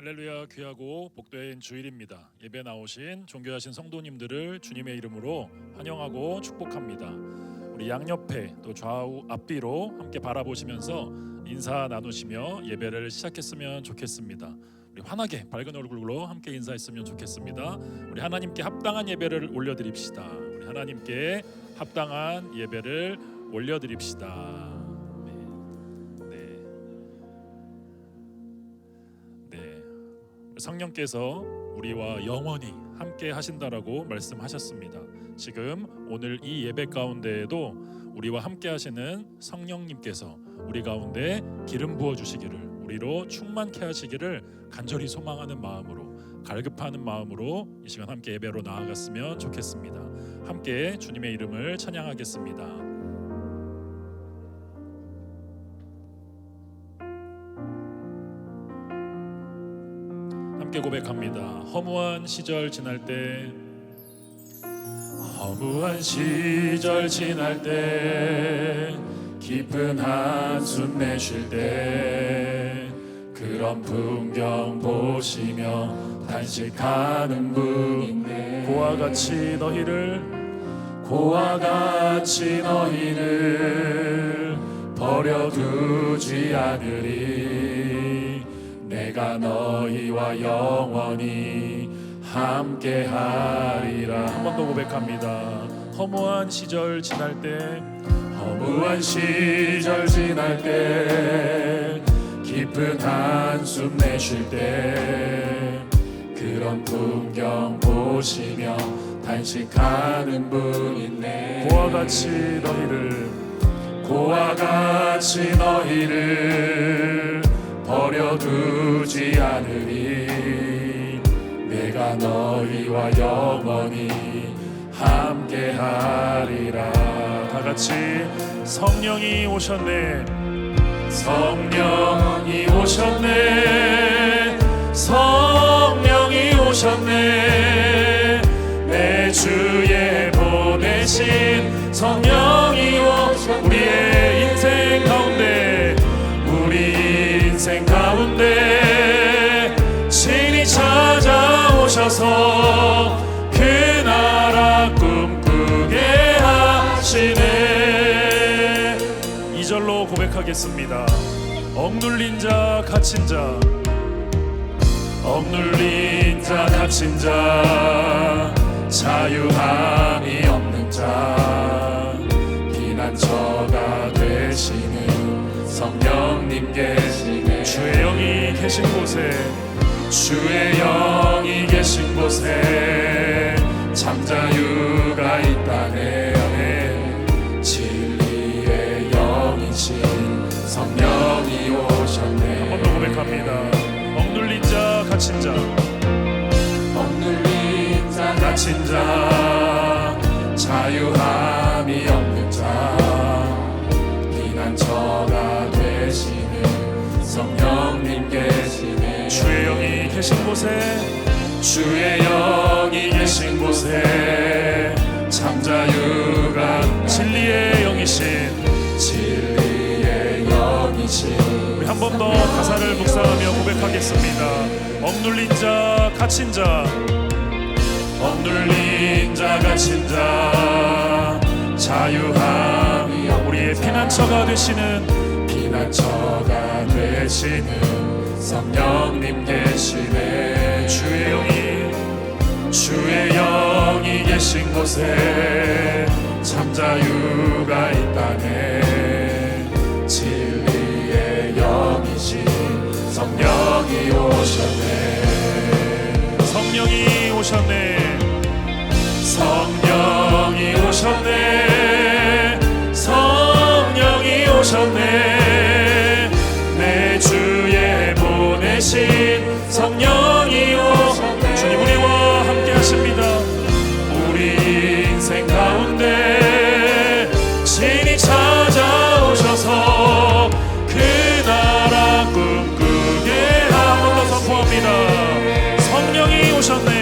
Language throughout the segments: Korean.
할렐루야. 귀하고 복된 주일입니다. 예배 나오신 존귀하신 성도님들을 주님의 이름으로 환영하고 축복합니다. 우리 양옆에 또 좌우 앞뒤로 함께 바라보시면서 인사 나누시며 예배를 시작했으면 좋겠습니다. 우리 환하게 밝은 얼굴로 함께 인사했으면 좋겠습니다. 우리 하나님께 합당한 예배를 올려드립시다. 우리 하나님께 합당한 예배를 올려드립시다. 성령께서 우리와 영원히 함께 하신다라고 말씀하셨습니다. 지금 오늘 이 예배 가운데에도 우리와 함께 하시는 성령님께서 우리 가운데 기름 부어 주시기를, 우리로 충만케 하시기를 간절히 소망하는 마음으로, 갈급하는 마음으로 이 시간 함께 예배로 나아갔으면 좋겠습니다. 함께 주님의 이름을 찬양하겠습니다. 함께 고백합니다. 허무한 시절 지날 때, 허무한 시절 지날 때, 깊은 한숨 내쉴 때, 그런 풍경 보시며 단식하는 분, 고와 같이 너희를 버려두지 않으리. 내가 너희와 영원히 함께하리라. 한 번 더 고백합니다. 허무한 시절 지날 때, 깊은 한숨 내쉴 때, 그런 풍경 보시며 단식하는 분 있네. 고와 같이 너희를 버려두지 않으리. 내가 너희와 영원히 함께하리라. 다같이 성령이 오셨네, 성령이 오셨네. 내 주에 보내신 성령이 오셨네. 우리의 인생 가운데 친히 찾아오셔서 그 나라 꿈꾸게 하시네. 2절로 고백하겠습니다. 억눌린 자 갇힌 자, 자유함이 없는 자, 피난처가 되시는 성령님 계시네. 주의 영이 계신 곳에 참 자유가 있다네. 진리의 영이신 성령이 오셨네. 한 번 더 고백합니다. 억눌린 자 갇힌 자, 자유함이 없는 자, 피난처가 되시는 성령님 계시네. 주의 영이 계신 곳에 참 자유가, 진리의 영이신 우리 한 번 더 가사를 묵상하며 고백하겠습니다. 억눌린 자 갇힌 자, 자유함이, 우리의 피난처가 되시는 성령님 계시네. 주의 영이 계신 곳에 참 자유가 있다네. 진리의 영이신 성령이 오셨네. 성령이 오셨네. 내 주에 보내신 성령이 오셨네. 주님 우리와 함께 하십니다. 우리 인생 가운데 친히 찾아오셔서 그 나라 꿈꾸게 한 번 더 선포합니다. 성령이 오셨네.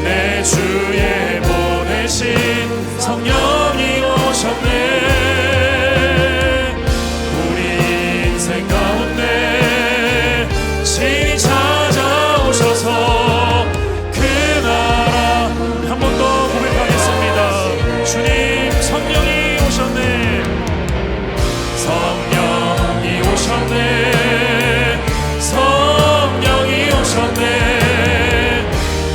내 주에 보내신 성령이 오셨네. 우리 인생 가운데 신이 찾아오셔서 그 나라 한 번 더 고백하겠습니다. 주님 성령이 오셨네. 성령이 오셨네. 성령이 오셨네.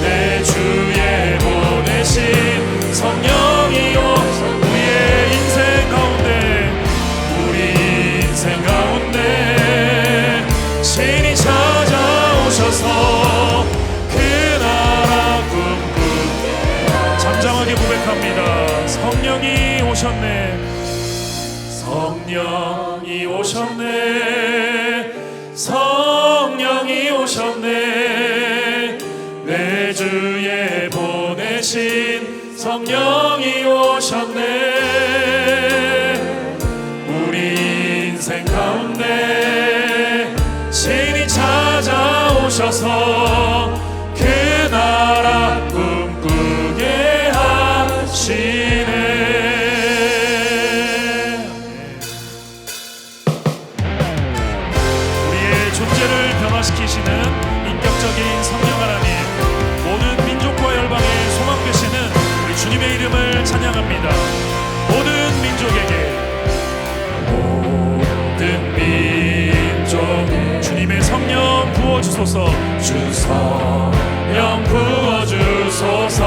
내 주에 보내신 성령이 우리의 인생 가운데 우리 인생 가운데 신이 찾아오셔서 그 나라 꿈꾸게 잠잠하게 고백합니다. 성령이 오셨네. 성령이 오셨네. 성령이 오셨네. 내 주에 보내신 성령이 오셨네. 우리 인생 가운데 신이 찾아오셔서 그 나라 꿈꾸게 하시네. 존재를 변화시키시는 인격적인 성령 하나님, 모든 민족과 열방의 소망 되시는 우리 주님의 이름을 찬양합니다. 모든 민족에게 모든 민족 주님의 성령 부어주소서. 주 성령 부어주소서.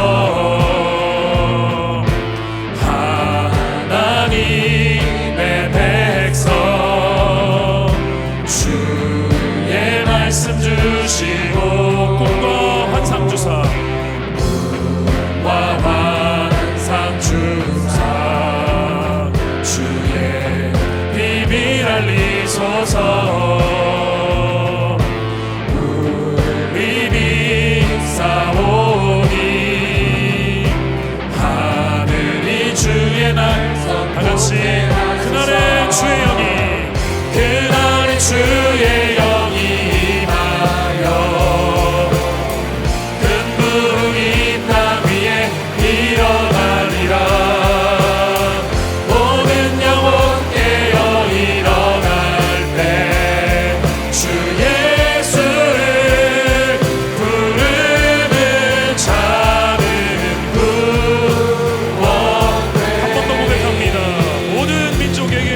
하나님의 백성 주의 말씀 주시고 꿈과 환상 주사 꿈과 환상 주사 주의 비밀 알리소서. 우리 믿사오니 하늘이 주의 날 다같이 그날의 주의 영이 그날의 주의 영이 임하여 큰 부흥이 땅 위에 일어나리라. 모든 영혼 깨어 일어날 때 주 예수를 부르는 자는 구원돼. 한 번 더 고백합니다. 모든 민족에게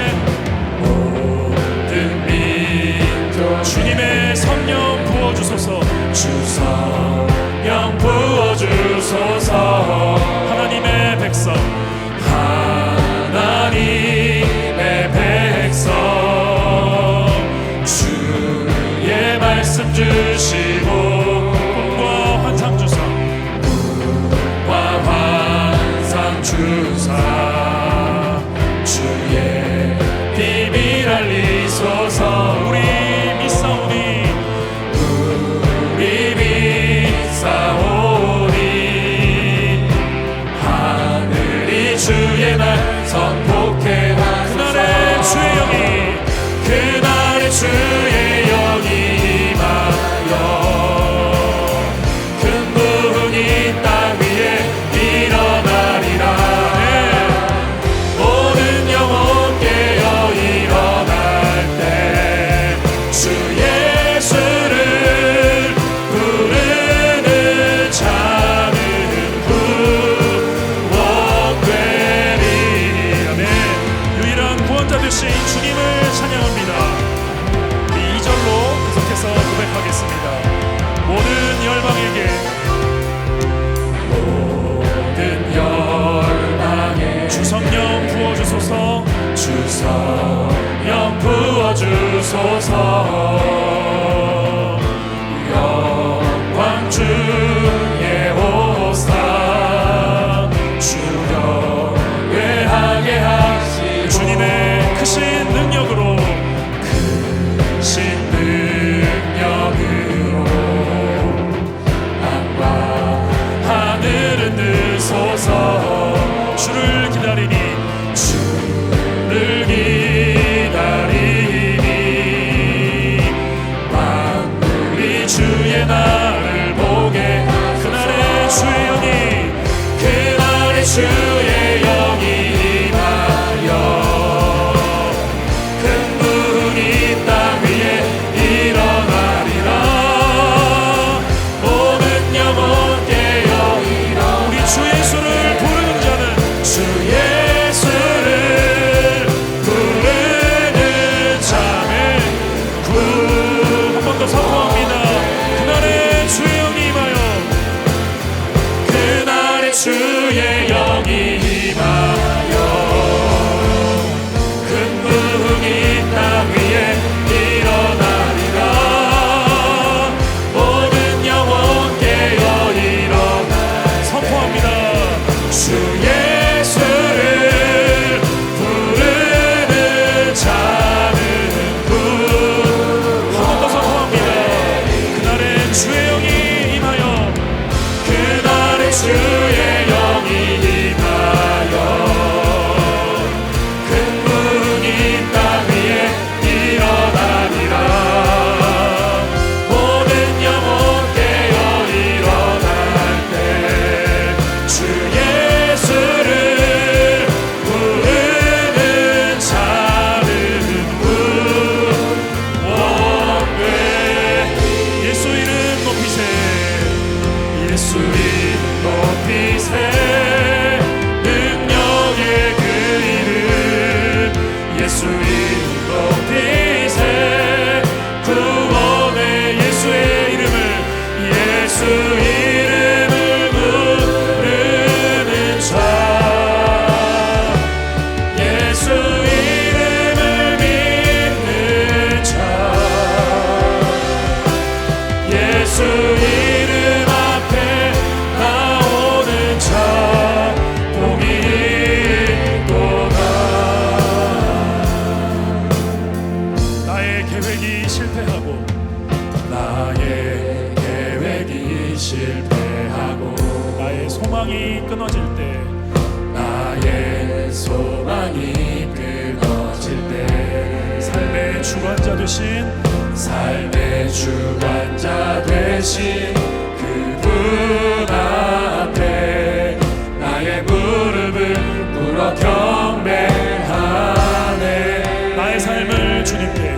주님의 성령 부어주소서. 주 성령 부어주소서. 하나님의 백성 하나님의 백성 주의 말씀 주시고 꿈과 환상 주사 꿈과 환상 주사 주의 비밀 알리소서. 우리 믿사오니 하늘이 주의 날 선포케 하소서. 그날의 주의 영이 그날의 주의 영이 임하여 큰 부흥이 땅 위에 일어나리라. 모든 영혼 깨어 일어날 때 주 예수를 부르는 자는 구원되리. 아멘. 유일한 구원자 되신 주님을 찬양합니다. 우리 2절로 계속해서 고백하겠습니다. 모든 열방에게 모든 열방에 주 성령 부어주소서. 주 성령 부어주소서. 영광 주의 오사 주경외하게 하시고 주님의 크신 능력으로 크신 능력으로 땅과 하늘은 드소서. 주를 기다리니 주를 기다리니 만물이 주의 날을 보게 그날의 주의 영이 그날의 주의 영이 임하 주 예수를 부르는 자는 구원돼. 예수 이름 높이세. 예수 이름 높이세. 능력의 그 이름 예수 이름 높이세. 구원의 예수의 이름을 예수 이름을 부르는 자 예수 이름을 믿는 자 예수 이름 앞에 나오는 자 복이 있도다. 나의 계획이 실패하고 나의 계획이 실패하고 나의 소망이 끊어질 때 나의 소망이 끊어질 때 삶의 주관자 되신 그분 앞에 나의 무릎을 꿇어 경배하네. 나의 삶을 주님께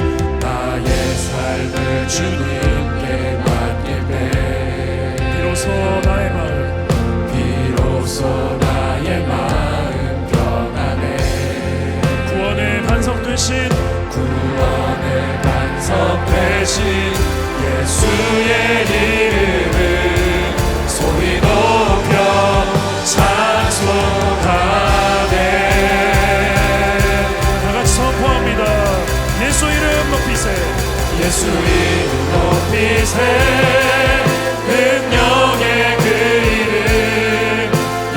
맡길 때 비로소 나의 마음 평안해. 구원의 반석 되신 예수의 이름을 소리 높여 찬송하네. 다같이 선포합니다. 예수 이름 높이세. 예수 이름 높이세. 능력의 그 이름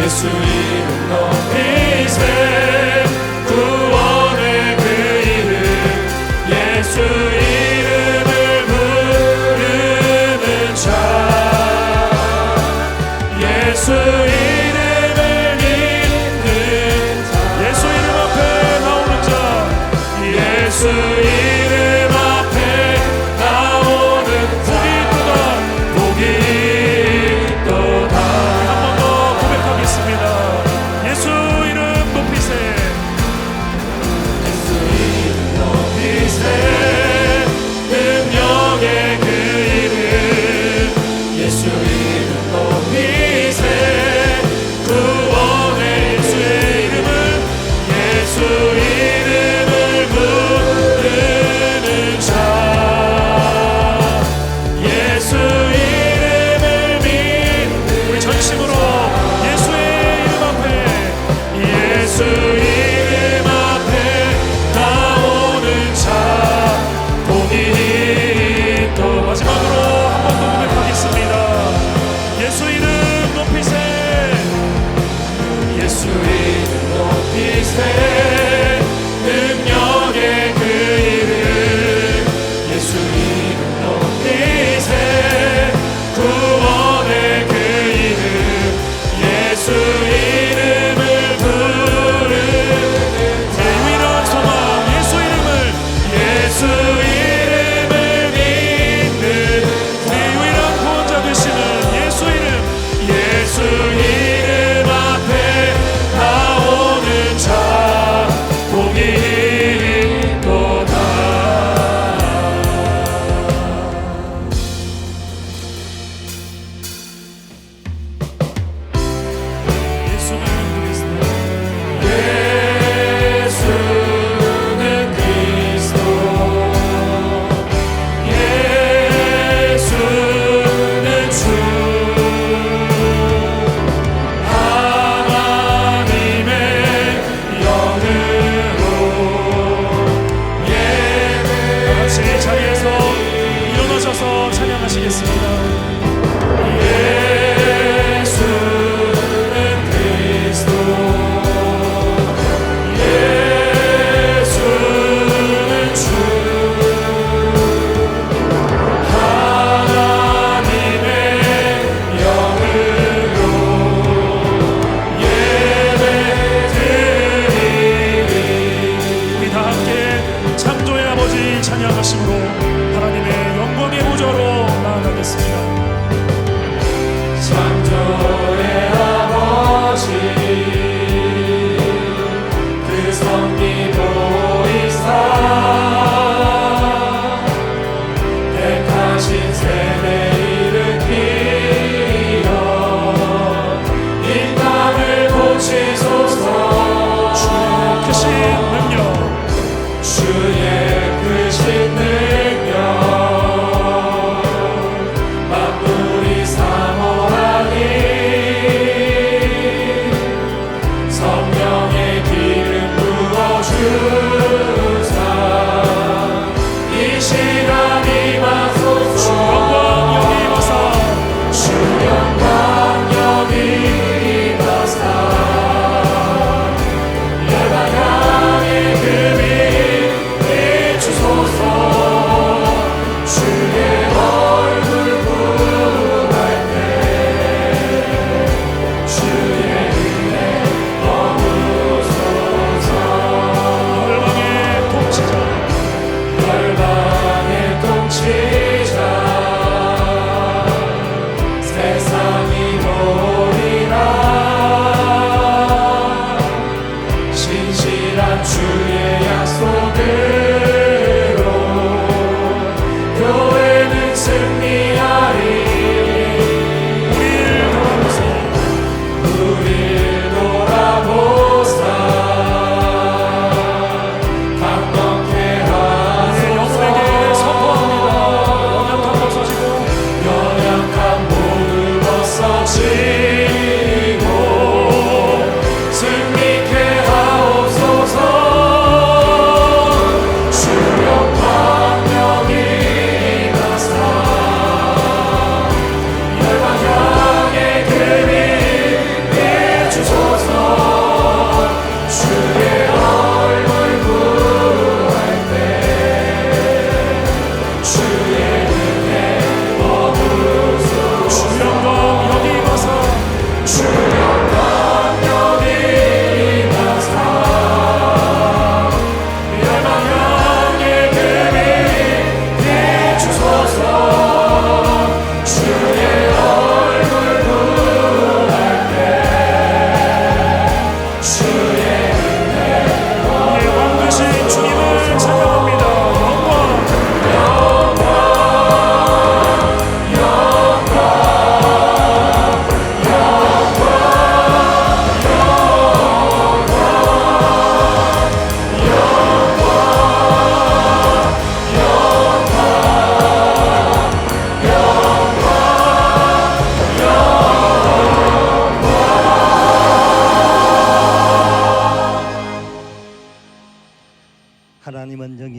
예수 이름 높이세. 구원의 그 이름 예수 이름을 부르는 자 예수 이름을 믿는 자 예수 이름 앞에 나오는 자 예수 이름 앞에 나오는 복이 있도다. 한 번 더 고백하겠습니다. 예수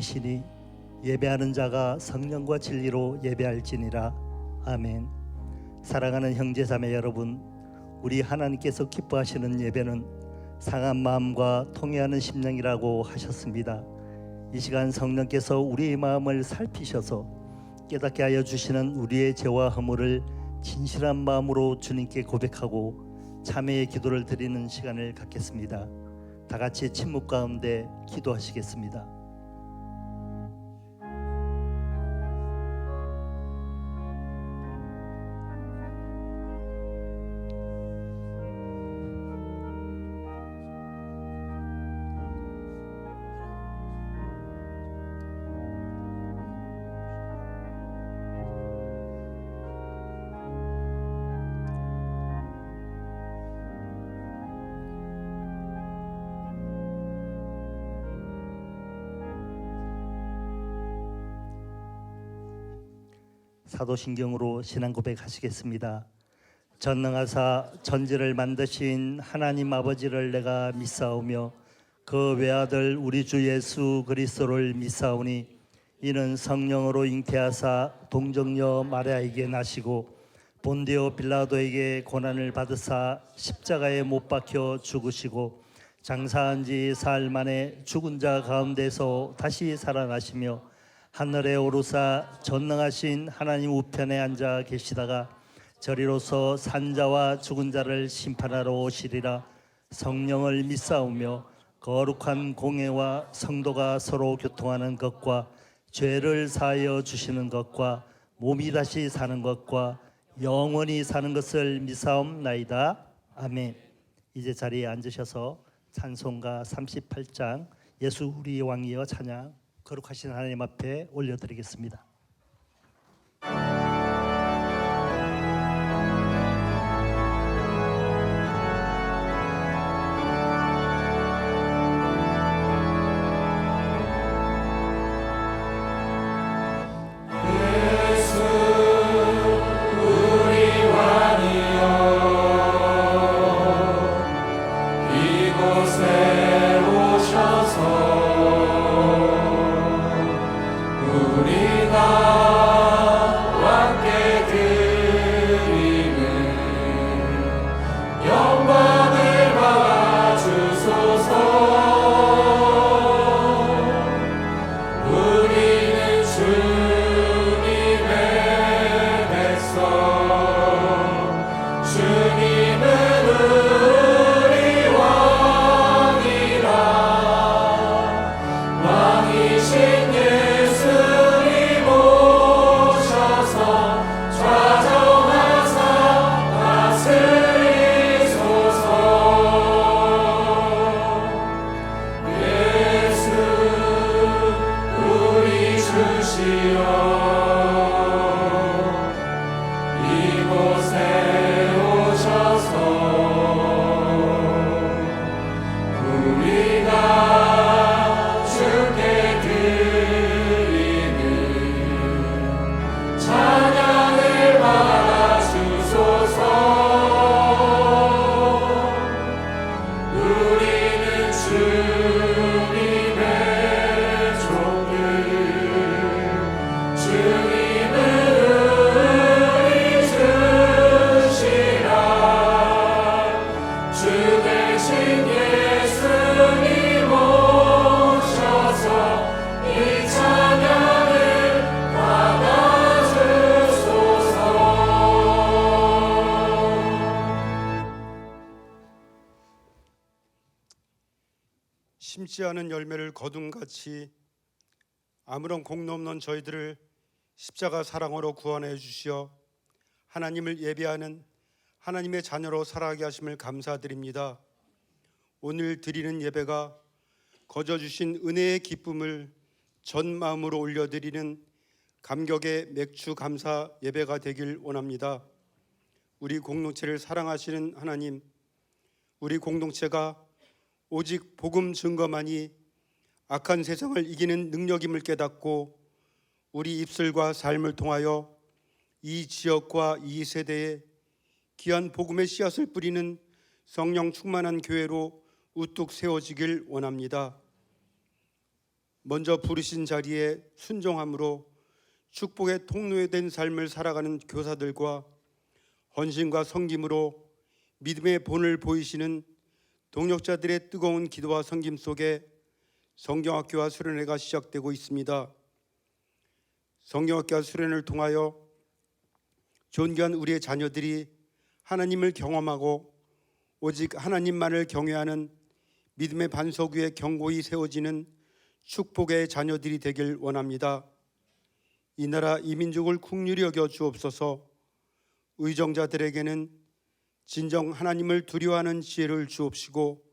하나님이시니 예배하는 자가 성령과 진리로 예배할지니라. 아멘. 사랑하는 형제자매 여러분, 우리 하나님께서 기뻐하시는 예배는 상한 마음과 통회하는 심령이라고 하셨습니다. 이 시간 성령께서 우리의 마음을 살피셔서 깨닫게 하여 주시는 우리의 죄와 허물을 진실한 마음으로 주님께 고백하고 참회의 기도를 드리는 시간을 갖겠습니다. 다 같이 침묵 가운데 기도하시겠습니다. 사도신경으로 신앙 고백하시겠습니다. 전능하사 전지를 만드신 하나님 아버지를 내가 믿사오며 그 외아들 우리 주 예수 그리스도를 믿사오니 이는 성령으로 잉태하사 동정녀 마리아에게 나시고 본디오 빌라도에게 고난을 받으사 십자가에 못 박혀 죽으시고 장사한 지 사흘 만에 죽은 자 가운데서 다시 살아나시며 하늘에 오르사 전능하신 하나님 우편에 앉아 계시다가 저리로서 산자와 죽은 자를 심판하러 오시리라. 성령을 믿사오며 거룩한 공회와 성도가 서로 교통하는 것과 죄를 사하여 주시는 것과 몸이 다시 사는 것과 영원히 사는 것을 믿사옵나이다. 아멘. 이제 자리에 앉으셔서 찬송가 38장 예수 우리 왕이여 찬양 거룩하신 하나님 앞에 올려드리겠습니다. 심지 않은 열매를 거둠같이 아무런 공로 없는 저희들을 십자가 사랑으로 구원해 주시어 하나님을 예배하는 하나님의 자녀로 살아가게 하심을 감사드립니다. 오늘 드리는 예배가 거저 주신 은혜의 기쁨을 전 마음으로 올려드리는 감격의 맥주 감사 예배가 되길 원합니다. 우리 공동체를 사랑하시는 하나님, 우리 공동체가 오직 복음 증거만이 악한 세상을 이기는 능력임을 깨닫고 우리 입술과 삶을 통하여 이 지역과 이 세대에 귀한 복음의 씨앗을 뿌리는 성령 충만한 교회로 우뚝 세워지길 원합니다. 먼저 부르신 자리에 순종함으로 축복의 통로에 된 삶을 살아가는 교사들과 헌신과 섬김으로 믿음의 본을 보이시는 동역자들의 뜨거운 기도와 섬김 속에 성경학교와 수련회가 시작되고 있습니다. 성경학교와 수련회를 통하여 존귀한 우리의 자녀들이 하나님을 경험하고 오직 하나님만을 경외하는 믿음의 반석 위에 견고히 세워지는 축복의 자녀들이 되길 원합니다. 이 나라 이 민족을 긍휼히 여겨 주옵소서. 의정자들에게는 진정 하나님을 두려워하는 지혜를 주옵시고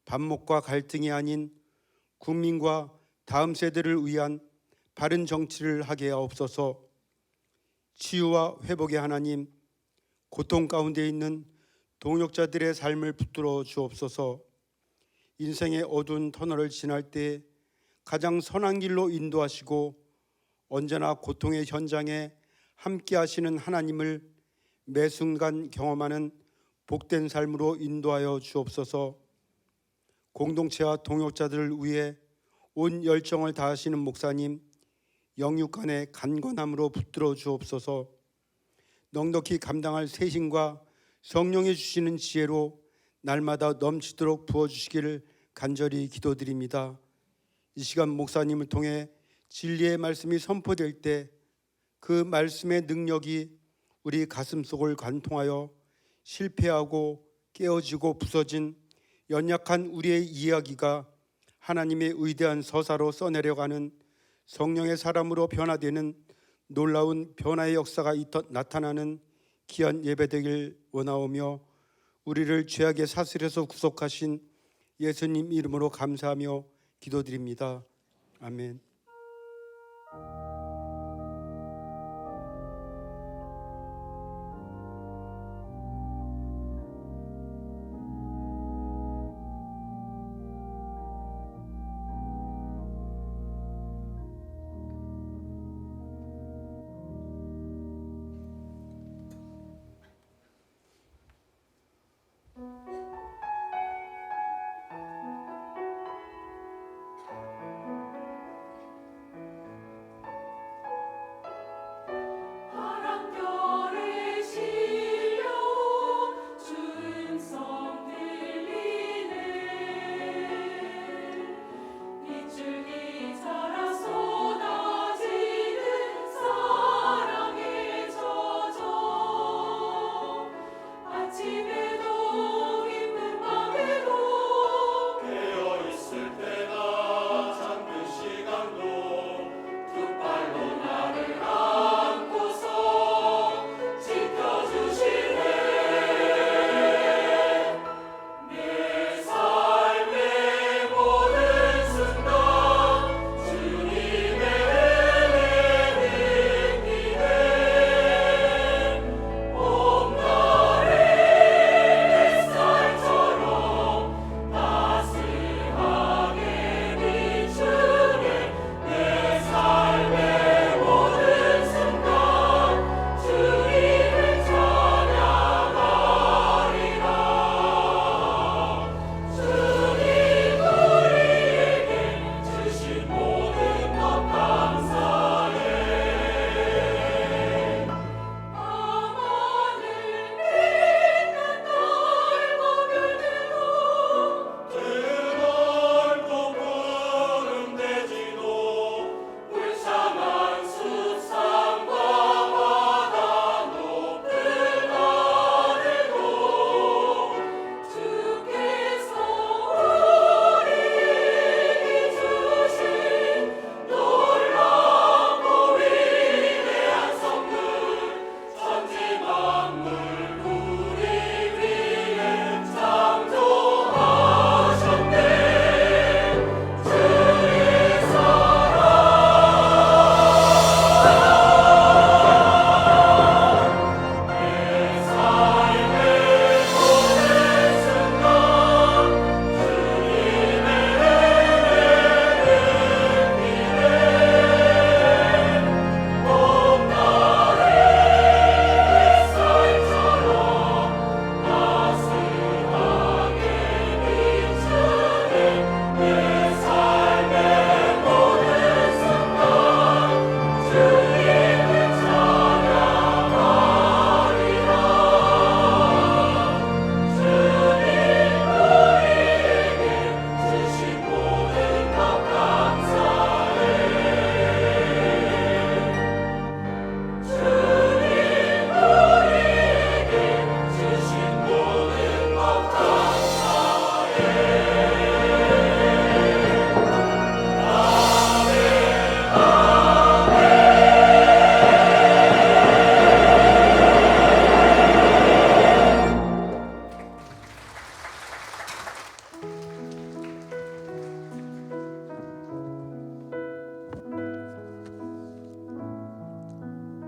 반목과 갈등이 아닌 국민과 다음 세대를 위한 바른 정치를 하게 하옵소서. 치유와 회복의 하나님, 고통 가운데 있는 동역자들의 삶을 붙들어 주옵소서. 인생의 어두운 터널을 지날 때 가장 선한 길로 인도하시고 언제나 고통의 현장에 함께 하시는 하나님을 매 순간 경험하는 복된 삶으로 인도하여 주옵소서. 공동체와 동역자들을 위해 온 열정을 다하시는 목사님, 영육간의 간건함으로 붙들어 주옵소서. 넉넉히 감당할 세심과 성령이 주시는 지혜로 날마다 넘치도록 부어주시기를 간절히 기도드립니다. 이 시간 목사님을 통해 진리의 말씀이 선포될 때 그 말씀의 능력이 우리 가슴속을 관통하여 실패하고 깨어지고 부서진 연약한 우리의 이야기가 하나님의 위대한 서사로 써내려가는 성령의 사람으로 변화되는 놀라운 변화의 역사가 나타나는 귀한 예배되길 원하오며 우리를 죄악의 사슬에서 구속하신 예수님 이름으로 감사하며 기도드립니다. 아멘.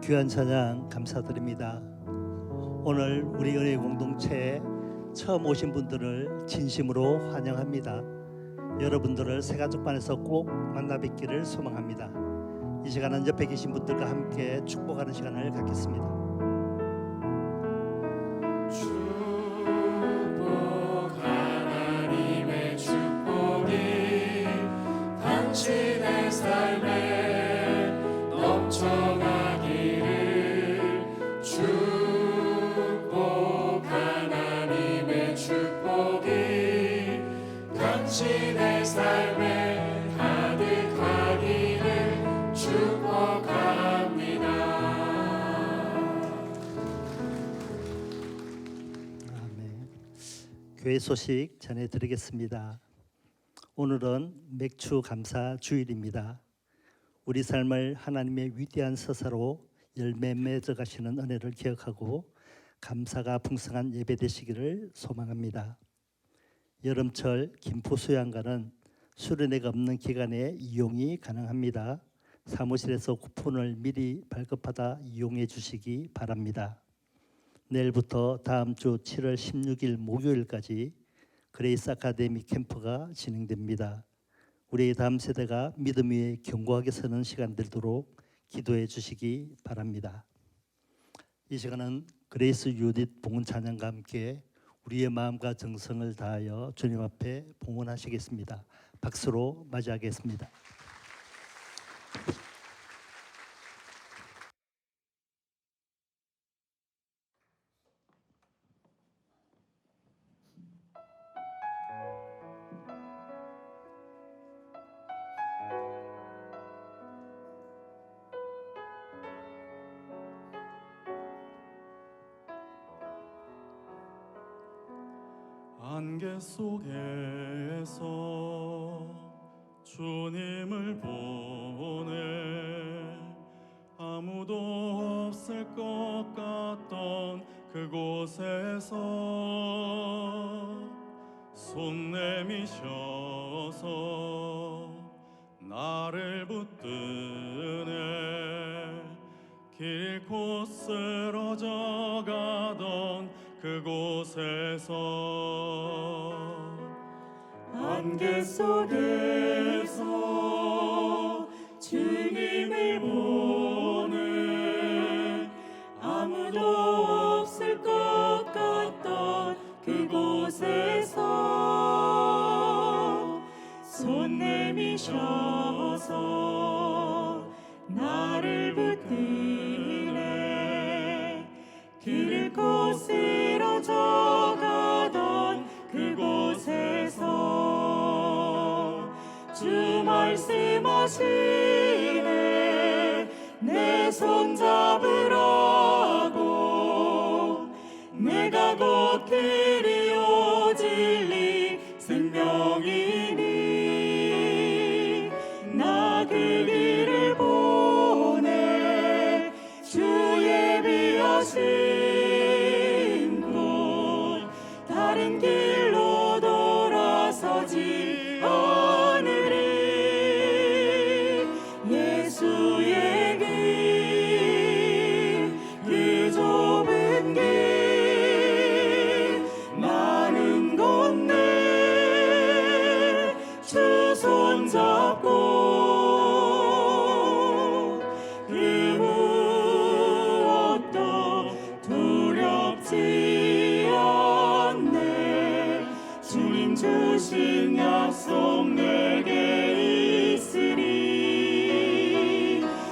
귀한 찬양 감사드립니다. 오늘 우리 은혜 공동체에 처음 오신 분들을 진심으로 환영합니다. 여러분들을 새가족반에서 꼭 만나 뵙기를 소망합니다. 이 시간은 옆에 계신 분들과 함께 축복하는 시간을 갖겠습니다. 축복 하나님의 축복이 당신의 삶에 넘쳐나기를 축복 하나님의 축복이 당신의 삶에 가득하기를 축복합니다. 아멘. 교회 소식 전해드리겠습니다. 오늘은 맥주 감사 주일입니다. 우리 삶을 하나님의 위대한 서사로 열매 맺어 가시는 은혜를 기억하고 감사가 풍성한 예배 되시기를 소망합니다. 여름철 김포 수양관은 수련회가 없는 기간에 이용이 가능합니다. 사무실에서 쿠폰을 미리 발급받아 이용해 주시기 바랍니다. 내일부터 다음 주 7월 16일 목요일까지 그레이스 아카데미 캠프가 진행됩니다. 우리의 다음 세대가 믿음 위에 견고하게 서는 시간 되도록 기도해 주시기 바랍니다. 이 시간은 그레이스 유닛 봉헌 찬양과 함께 우리의 마음과 정성을 다하여 주님 앞에 봉헌하시겠습니다. 박수로 맞이하겠습니다. 안개 속에서 주님을 보내 아무도 없을 것 같던 그곳에서 손 내미셔서 나를 붙드네 길고 쓰러져 가던 그곳에서 안개 속에서 주님을 보내 아무도 없을 것 같던 그곳에서 손 내미셔서 나를 붙드네 길을 곧 쓰러져 가던 그곳에서 주 말씀하시네 내 손 잡으라고 내가 곧 길이요 진리 생명이니 나 그 길을 보내 주 예비하신 곳 다른 길로 돌아서지 않으리 예수의 길 그 좁은 길 나는 걷네 주 손잡고 그 무엇도 두렵지 않네 주님 주신 약속 내게 있으리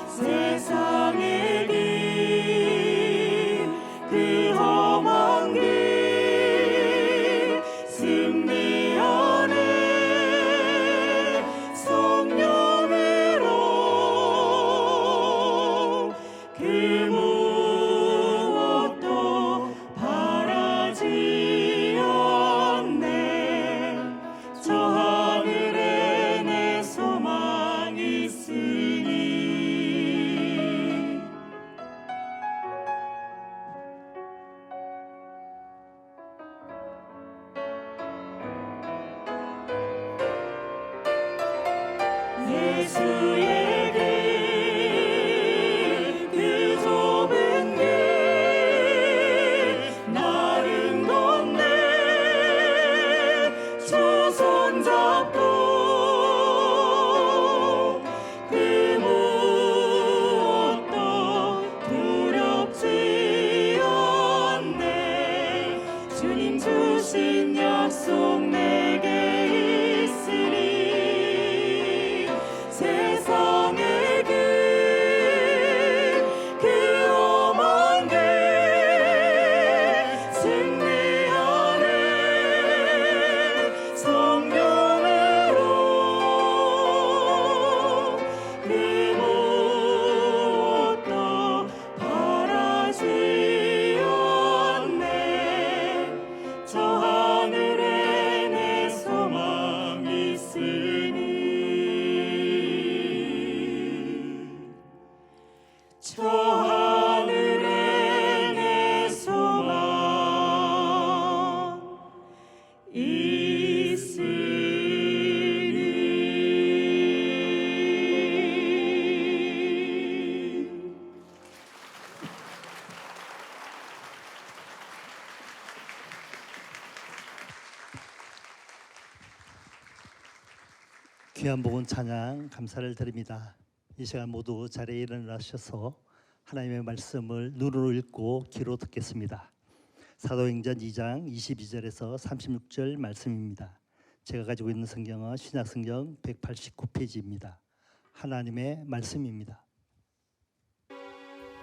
세상의 길 그 험한 길 승리 안에 성령으로 그 무엇도 바라지 않네 저 하늘에 내 소망 있으니 예수의 길 그 귀한 복은 찬양 감사를 드립니다. 이 시간 모두 자리에 일어나셔서 하나님의 말씀을 눈으로 읽고 귀로 듣겠습니다. 사도행전 2장 22절에서 36절 말씀입니다. 제가 가지고 있는 성경은 신약성경 189페이지입니다. 하나님의 말씀입니다.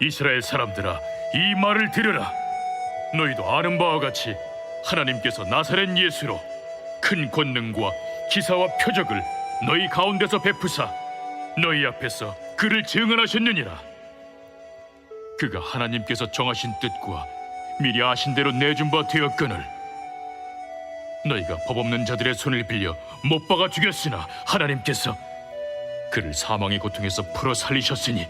이스라엘 사람들아, 이 말을 들으라. 너희도 아는 바와 같이 하나님께서 나사렛 예수로 큰 권능과 기사와 표적을 너희 가운데서 베푸사 너희 앞에서 그를 증언하셨느니라. 그가 하나님께서 정하신 뜻과 미리 아신 대로 내준 바 되었거늘 너희가 법 없는 자들의 손을 빌려 못 박아 죽였으나 하나님께서 그를 사망의 고통에서 풀어 살리셨으니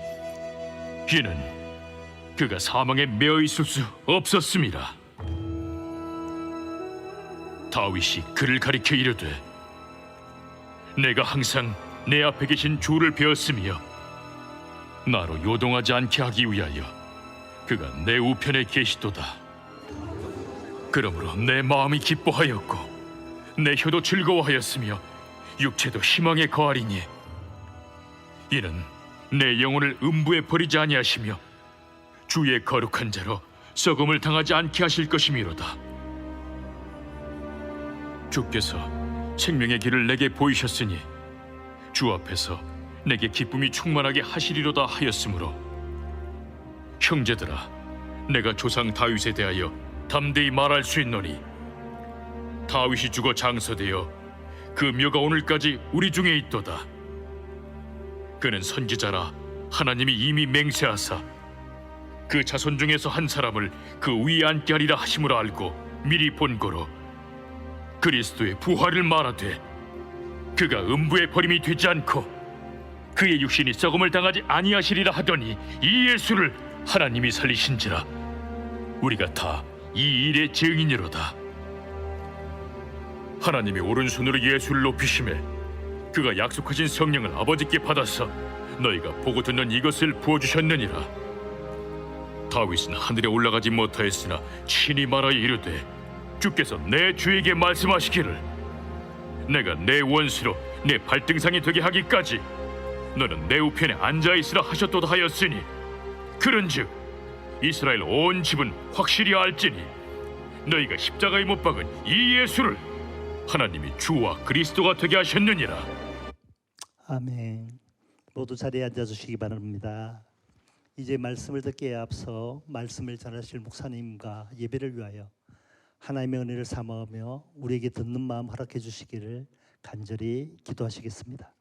이는 그가 사망에 매어 있을 수 없었습니다. 다윗이 그를 가리켜 이르되 내가 항상 내 앞에 계신 주를 배웠으며 나로 요동하지 않게 하기 위하여 그가 내 우편에 계시도다. 그러므로 내 마음이 기뻐하였고 내 혀도 즐거워하였으며 육체도 희망에 거하리니 이는 내 영혼을 음부에 버리지 아니하시며 주의 거룩한 자로 썩음을 당하지 않게 하실 것이미로다. 주께서 생명의 길을 내게 보이셨으니 주 앞에서 내게 기쁨이 충만하게 하시리로다 하였으므로 형제들아, 내가 조상 다윗에 대하여 담대히 말할 수 있노니 다윗이 죽어 장서되어 그 묘가 오늘까지 우리 중에 있도다. 그는 선지자라 하나님이 이미 맹세하사 그 자손 중에서 한 사람을 그 위에 앉게 하리라 하심을 알고 미리 본고로 그리스도의 부활을 말하되 그가 음부에 버림이 되지 않고 그의 육신이 썩음을 당하지 아니하시리라 하더니 이 예수를 하나님이 살리신지라. 우리가 다 이 일의 증인이로다. 하나님이 오른손으로 예수를 높이심에 그가 약속하신 성령을 아버지께 받아서 너희가 보고 듣는 이것을 부어주셨느니라. 다윗은 하늘에 올라가지 못하였으나 친히 말하여 이르되 주께서 내 주에게 말씀하시기를 내가 내 원수로 내 발등상이 되게 하기까지 너는 내 우편에 앉아있으라 하셨도다 하였으니 그런즉 이스라엘 온 집은 확실히 알지니 너희가 십자가에 못 박은 이 예수를 하나님이 주와 그리스도가 되게 하셨느니라. 아멘. 모두 자리에 앉아주시기 바랍니다. 이제 말씀을 듣기에 앞서 말씀을 전하실 목사님과 예배를 위하여 하나님의 은혜를 사모하며 우리에게 듣는 마음 허락해 주시기를 간절히 기도하시겠습니다.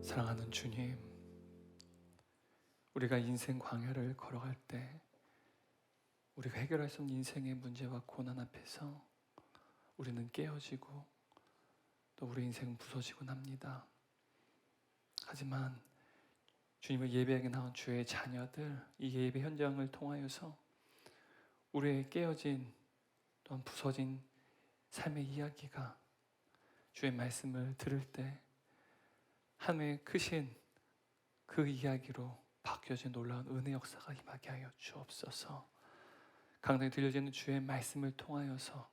사랑하는 주님, 우리가 인생 광야를 걸어갈 때 우리가 해결할 수 없는 인생의 문제와 고난 앞에서 우리는 깨어지고 또 우리 인생은 부서지곤 합니다. 하지만 주님을 예배하게 나온 주의 자녀들, 이 예배 현장을 통하여서 우리의 깨어진 또한 부서진 삶의 이야기가 주의 말씀을 들을 때 하나님의 크신 그 이야기로 바뀌어진 놀라운 은혜 역사가 임하게 하여 주옵소서. 강단에 들려지는 주의 말씀을 통하여서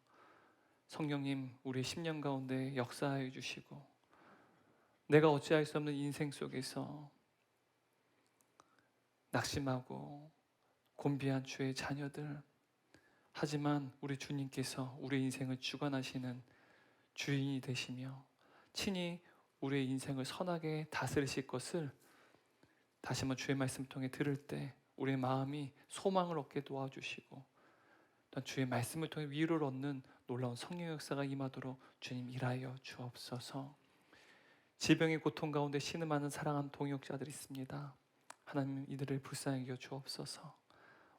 성령님 우리의 심령 가운데 역사하여 주시고 내가 어찌할 수 없는 인생 속에서 낙심하고 곤비한 주의 자녀들, 하지만 우리 주님께서 우리 인생을 주관하시는 주인이 되시며 친히 우리의 인생을 선하게 다스리실 것을 다시 한번 주의 말씀을 통해 들을 때 우리의 마음이 소망을 얻게 도와주시고 또 주의 말씀을 통해 위로를 얻는 놀라운 성령 역사가 임하도록 주님 일하여 주옵소서. 질병의 고통 가운데 신음하는 사랑하는 동역자들이 있습니다. 하나님 이들을 불쌍히 여겨 주옵소서.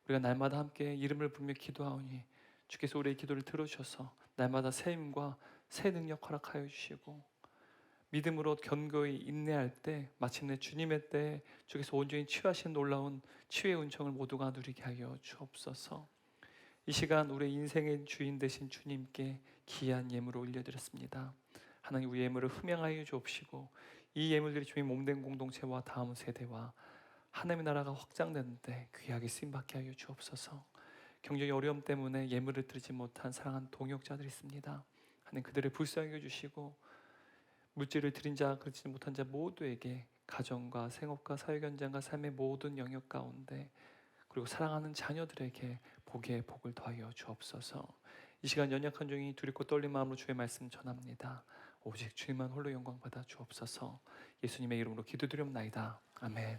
우리가 날마다 함께 이름을 부르며 기도하오니 주께서 우리의 기도를 들어주셔서 날마다 새 힘과 새 능력 허락하여 주시고 믿음으로 견고히 인내할 때 마침내 주님의 때 주께서 온전히 치유하신 놀라운 치유의 은총을 모두가 누리게 하여 주옵소서. 이 시간 우리의 인생의 주인 되신 주님께 귀한 예물을 올려드렸습니다. 하나님, 우리 예물을 흠양하여 주옵시고 이 예물들이 주님 몸된 공동체와 다음 세대와 하나님의 나라가 확장되는데 귀하게 쓰임받게 하여 주옵소서. 경제의 어려움 때문에 예물을 드리지 못한 사랑하는 동역자들이 있습니다. 하나님, 그들을 불쌍히 여겨주시고 물질을 드린 자 그렇지 못한 자 모두에게 가정과 생업과 사회견장과 삶의 모든 영역 가운데 그리고 사랑하는 자녀들에게 복에 복을 더하여 주옵소서. 이 시간 연약한 종이 두렵고 떨린 마음으로 주의 말씀 전합니다. 오직 주님만 홀로 영광 받아 주옵소서. 예수님의 이름으로 기도드리옵나이다. 아멘.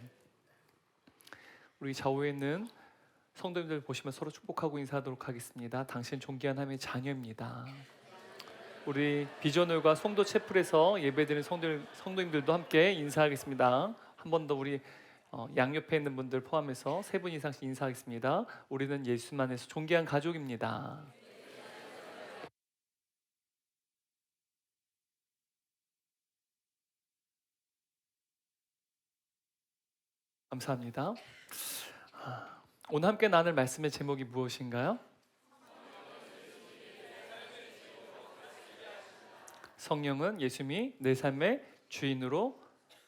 우리 좌우에 있는 성도님들 보시면 서로 축복하고 인사하도록 하겠습니다. 당신 존귀한 하나님의 자녀입니다. 우리 비전홀과 송도 채플에서 예배드리는 성도님들도 함께 인사하겠습니다. 한 번 더 우리 양옆에 있는 분들 포함해서 3분 이상씩 인사하겠습니다. 우리는 예수만에서 존귀한 가족입니다. 감사합니다. 오늘 함께 나눌 말씀의 제목이 무엇인가요? 성령은 예수님이 내 삶의 주인으로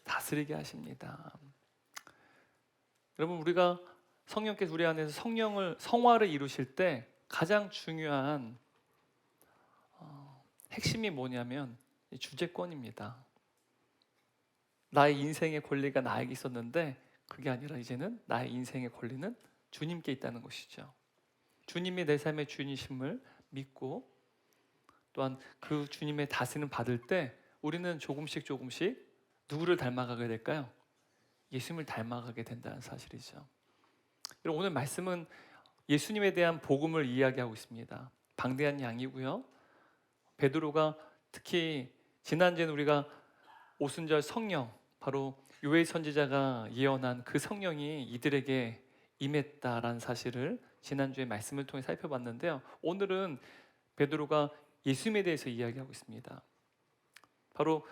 다스리게 하십니다. 여러분, 우리가 성령께서 우리 안에서 성화를 이루실 때 가장 중요한 핵심이 뭐냐면 주재권입니다. 나의 인생의 권리가 나에게 있었는데 그게 아니라 이제는 나의 인생의 권리는 주님께 있다는 것이죠. 주님이 내 삶의 주인이심을 믿고 또한 그 주님의 다스림을 받을 때 우리는 조금씩 누구를 닮아가게 될까요? 예수님을 닮아가게 된다는 사실이죠. 여러분, 오늘 말씀은 예수님에 대한 복음을 이야기하고 있습니다. 방대한 양이고요. 베드로가 특히 지난주에는 우리가 오순절 성령, 바로 요엘 선지자가 예언한 그 성령이 이들에게 임했다라는 사실을 지난주에 말씀을 통해 살펴봤는데요. 오늘은 베드로가 예수님에 대해서 이야기하고 있습니다. 바로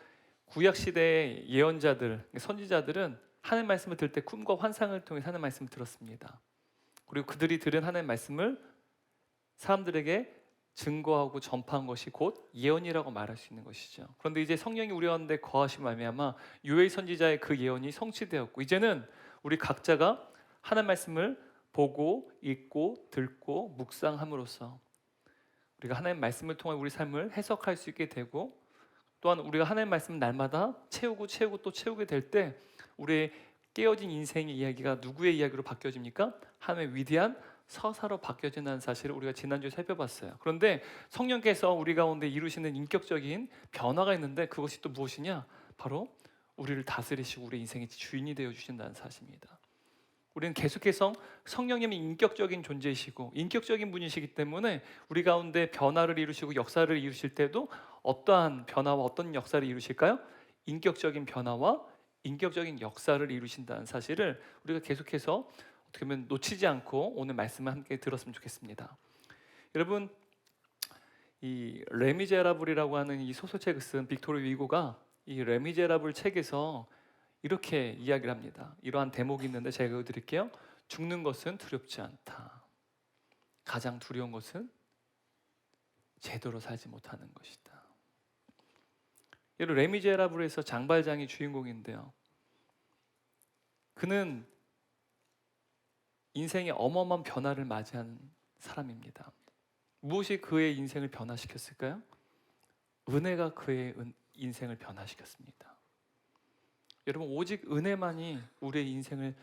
구약시대의 예언자들, 선지자들은 하나님의 말씀을 들을 때 꿈과 환상을 통해 하나님의 말씀을 들었습니다. 그리고 그들이 들은 하나님의 말씀을 사람들에게 증거하고 전파한 것이 곧 예언이라고 말할 수 있는 것이죠. 그런데 이제 성령이 우리 가운데 거하신 말미암아 요엘 선지자의 그 예언이 성취되었고 이제는 우리 각자가 하나님의 말씀을 보고 읽고 듣고 묵상함으로써 우리가 하나님의 말씀을 통해 우리 삶을 해석할 수 있게 되고 또한 우리가 하나님의 말씀을 날마다 채우고 또 채우게 될 때 우리의 깨어진 인생의 이야기가 누구의 이야기로 바뀌어집니까? 하나님의 위대한 서사로 바뀌어진다는 사실을 우리가 지난주에 살펴봤어요. 그런데 성령께서 우리 가운데 이루시는 인격적인 변화가 있는데 그것이 또 무엇이냐? 바로 우리를 다스리시고 우리 인생의 주인이 되어 주신다는 사실입니다. 우리는 계속해서 성령님이 인격적인 존재이시고 인격적인 분이시기 때문에 우리 가운데 변화를 이루시고 역사를 이루실 때도 어떠한 변화와 어떤 역사를 이루실까요? 인격적인 변화와 인격적인 역사를 이루신다는 사실을 우리가 계속해서 어떻게 보면 놓치지 않고 오늘 말씀을 함께 들었으면 좋겠습니다. 여러분, 이 레미제라블이라고 하는 이 소설책을 쓴 빅토르 위고가 이 레미제라블 책에서 이렇게 이야기를 합니다. 이러한 대목이 있는데 제가 읽어드릴게요. 죽는 것은 두렵지 않다. 가장 두려운 것은 제대로 살지 못하는 것이다. 여러분, 레미제라블에서 장발장이 주인공인데요. 그는 인생에 어마어마한 변화를 맞이한 사람입니다. 무엇이 그의 인생을 변화시켰을까요? 은혜가 그의 인생을 변화시켰습니다. 여러분, 오직 은혜만이 우리의 인생을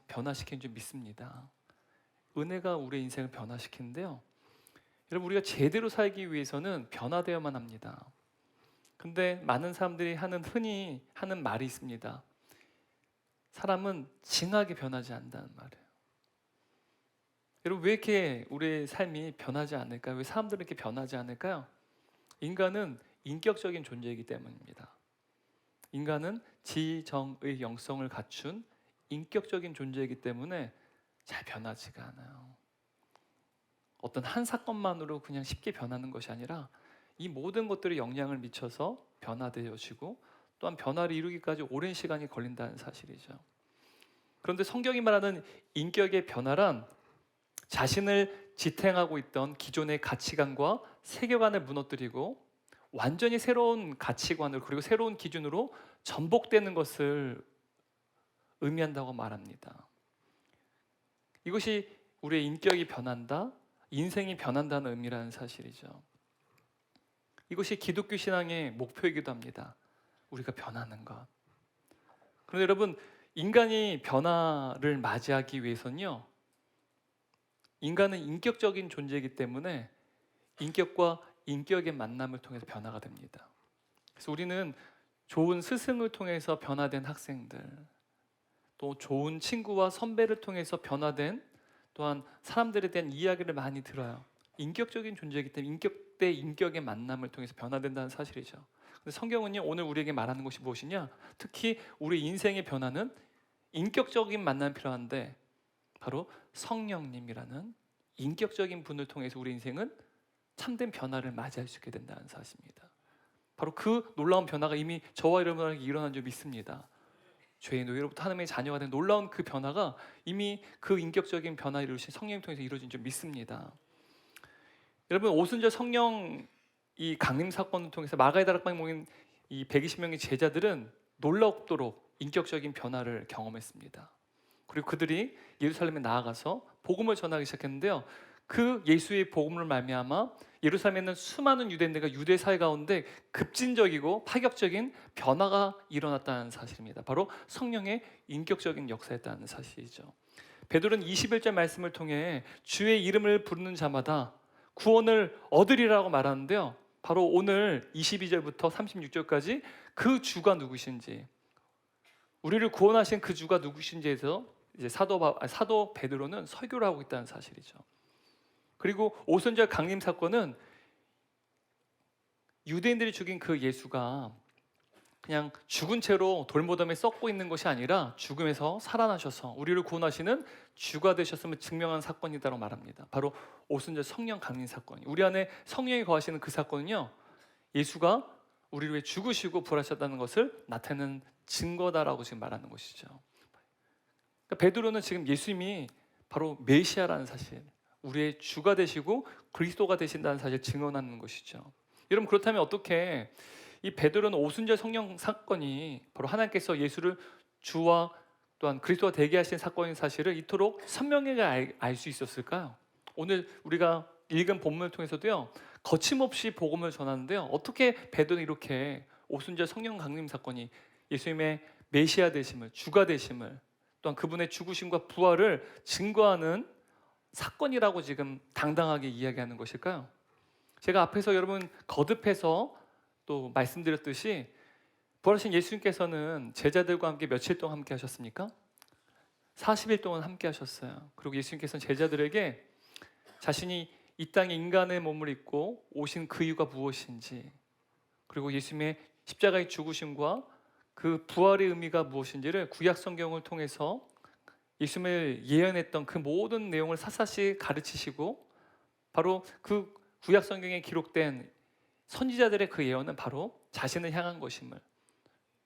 변화시키는 줄 믿습니다. 은혜가 우리의 인생을 변화시키는데요. 여러분, 우리가 제대로 살기 위해서는 변화되어야만 합니다. 근데 많은 사람들이 흔히 하는 말이 있습니다. 사람은 징하게 변하지 않는다는 말이에요. 여러분, 왜 이렇게 우리의 삶이 변하지 않을까요? 왜 사람들은 이렇게 변하지 않을까요? 인간은 인격적인 존재이기 때문입니다. 인간은 지정의 영성을 갖춘 인격적인 존재이기 때문에 잘 변하지가 않아요. 어떤 한 사건만으로 그냥 쉽게 변하는 것이 아니라 이 모든 것들이 영향을 미쳐서 변화되어지고 또한 변화를 이루기까지 오랜 시간이 걸린다는 사실이죠. 그런데 성경이 말하는 인격의 변화란 자신을 지탱하고 있던 기존의 가치관과 세계관을 무너뜨리고 완전히 새로운 가치관을 그리고 새로운 기준으로 전복되는 것을 의미한다고 말합니다. 이것이 우리의 인격이 변한다, 인생이 변한다는 의미라는 사실이죠. 이것이 기독교 신앙의 목표이기도 합니다. 우리가 변하는 것. 그런데 여러분, 인간이 변화를 맞이하기 위해서는요, 인간은 인격적인 존재이기 때문에 인격과 인격의 만남을 통해서 변화가 됩니다. 그래서 우리는 좋은 스승을 통해서 변화된 학생들, 또 좋은 친구와 선배를 통해서 변화된 또한 사람들에 대한 이야기를 많이 들어요. 인격적인 존재이기 때문에 인격 대 인격의 만남을 통해서 변화된다는 사실이죠. 근데 성경은요, 오늘 우리에게 말하는 것이 무엇이냐? 특히 우리 인생의 변화는 인격적인 만남이 필요한데 바로 성령님이라는 인격적인 분을 통해서 우리 인생은 참된 변화를 맞이할 수 있게 된다는 사실입니다. 바로 그 놀라운 변화가 이미 저와 여러분에게 일어난 줄 믿습니다. 죄의 노예로부터 하나님의 자녀가 된 놀라운 그 변화가 이미 그 인격적인 변화를 이루신 성령을 통해서 이루어진 줄 믿습니다. 여러분, 오순절 성령 이 강림 사건을 통해서 마가의 다락방에 모인 이 120명의 제자들은 놀랍도록 인격적인 변화를 경험했습니다. 그리고 그들이 예루살렘에 나아가서 복음을 전하기 시작했는데요. 그 예수의 복음을 말미암아 예루살렘에 있는 수많은 유대인들과 유대 사회 가운데 급진적이고 파격적인 변화가 일어났다는 사실입니다. 바로 성령의 인격적인 역사였다는 사실이죠. 베드로는 21절 말씀을 통해 주의 이름을 부르는 자마다 구원을 얻으리라고 말하는데요. 바로 오늘 22절부터 36절까지 그 주가 누구신지, 우리를 구원하신 그 주가 누구신지에서 이제 사도 베드로는 설교를 하고 있다는 사실이죠. 그리고 오순절 강림 사건은 유대인들이 죽인 그 예수가 그냥 죽은 채로 돌무덤에 썩고 있는 것이 아니라 죽음에서 살아나셔서 우리를 구원하시는 주가 되셨음을 증명한 사건이라고 말합니다. 바로 오순절 성령 강림 사건이, 우리 안에 성령이 거하시는 그 사건은요, 예수가 우리를 위해 죽으시고 부활하셨다는 것을 나타내는 증거다라고 지금 말하는 것이죠. 그러니까 베드로는 지금 예수님이 바로 메시아라는 사실, 우리의 주가 되시고 그리스도가 되신다는 사실을 증언하는 것이죠. 여러분, 그렇다면 어떻게 이 베드로는 오순절 성령 사건이 바로 하나님께서 예수를 주와 또한 그리스도가 되게 하신 사건인 사실을 이토록 선명하게 알 수 있었을까요? 오늘 우리가 읽은 본문을 통해서도요, 거침없이 복음을 전하는데요, 어떻게 베드로는 이렇게 오순절 성령 강림 사건이 예수님의 메시아 되심을, 주가 되심을, 또한 그분의 죽으심과 부활을 증거하는 사건이라고 지금 당당하게 이야기하는 것일까요? 제가 앞에서 여러분 거듭해서 또 말씀드렸듯이 부활하신 예수님께서는 제자들과 함께 며칠 동안 함께 하셨습니까? 40일 동안 함께 하셨어요. 그리고 예수님께서는 제자들에게 자신이 이 땅에 인간의 몸을 입고 오신 그 이유가 무엇인지, 그리고 예수님의 십자가의 죽으심과 그 부활의 의미가 무엇인지를 구약 성경을 통해서 예수님을 예언했던 그 모든 내용을 샅샅이 가르치시고, 바로 그 구약 성경에 기록된 선지자들의 그 예언은 바로 자신을 향한 것임을,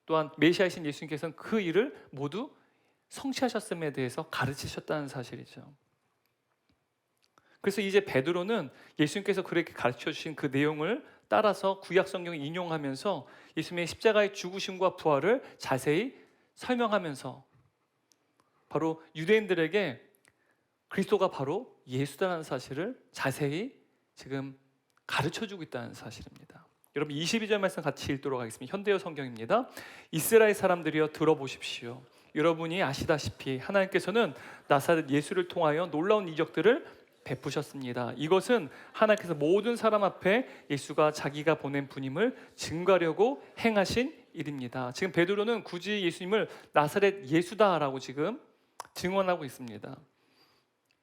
또한 메시아이신 예수님께서는 그 일을 모두 성취하셨음에 대해서 가르치셨다는 사실이죠. 그래서 이제 베드로는 예수님께서 그렇게 가르쳐 주신 그 내용을 따라서 구약 성경을 인용하면서 예수님의 십자가의 죽으심과 부활을 자세히 설명하면서 바로 유대인들에게 그리스도가 바로 예수다라는 사실을 자세히 지금 가르쳐주고 있다는 사실입니다. 여러분, 22절 말씀 같이 읽도록 하겠습니다. 현대어 성경입니다. 이스라엘 사람들이여 들어보십시오. 여러분이 아시다시피 하나님께서는 나사렛 예수를 통하여 놀라운 이적들을 베푸셨습니다. 이것은 하나님께서 모든 사람 앞에 예수가 자기가 보낸 분임을 증거하려고 행하신 일입니다. 지금 베드로는 굳이 예수님을 나사렛 예수다라고 지금 증언하고 있습니다.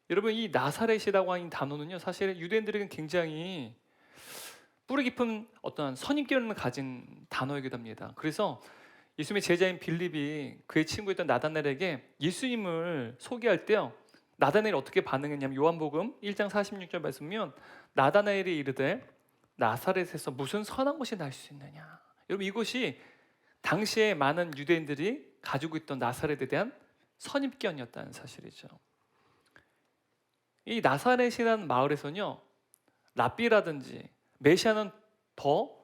여러분, 이 나사렛이라고 하는 단어는요, 사실 유대인들에게는 굉장히 뿌리 깊은 어떤 선입견을 가진 단어이기도 합니다. 그래서 예수님의 제자인 빌립이 그의 친구였던 나다나엘에게 예수님을 소개할 때요, 나다나엘이 어떻게 반응했냐면 요한복음 1장 46절 말씀이면 나다나엘이 이르되 나사렛에서 무슨 선한 것이 날 수 있느냐. 여러분, 이것이 당시에 많은 유대인들이 가지고 있던 나사렛에 대한 선입견이었다는 사실이죠. 이 나사렛이라는 마을에서는요, 랍비라든지 메시아는 더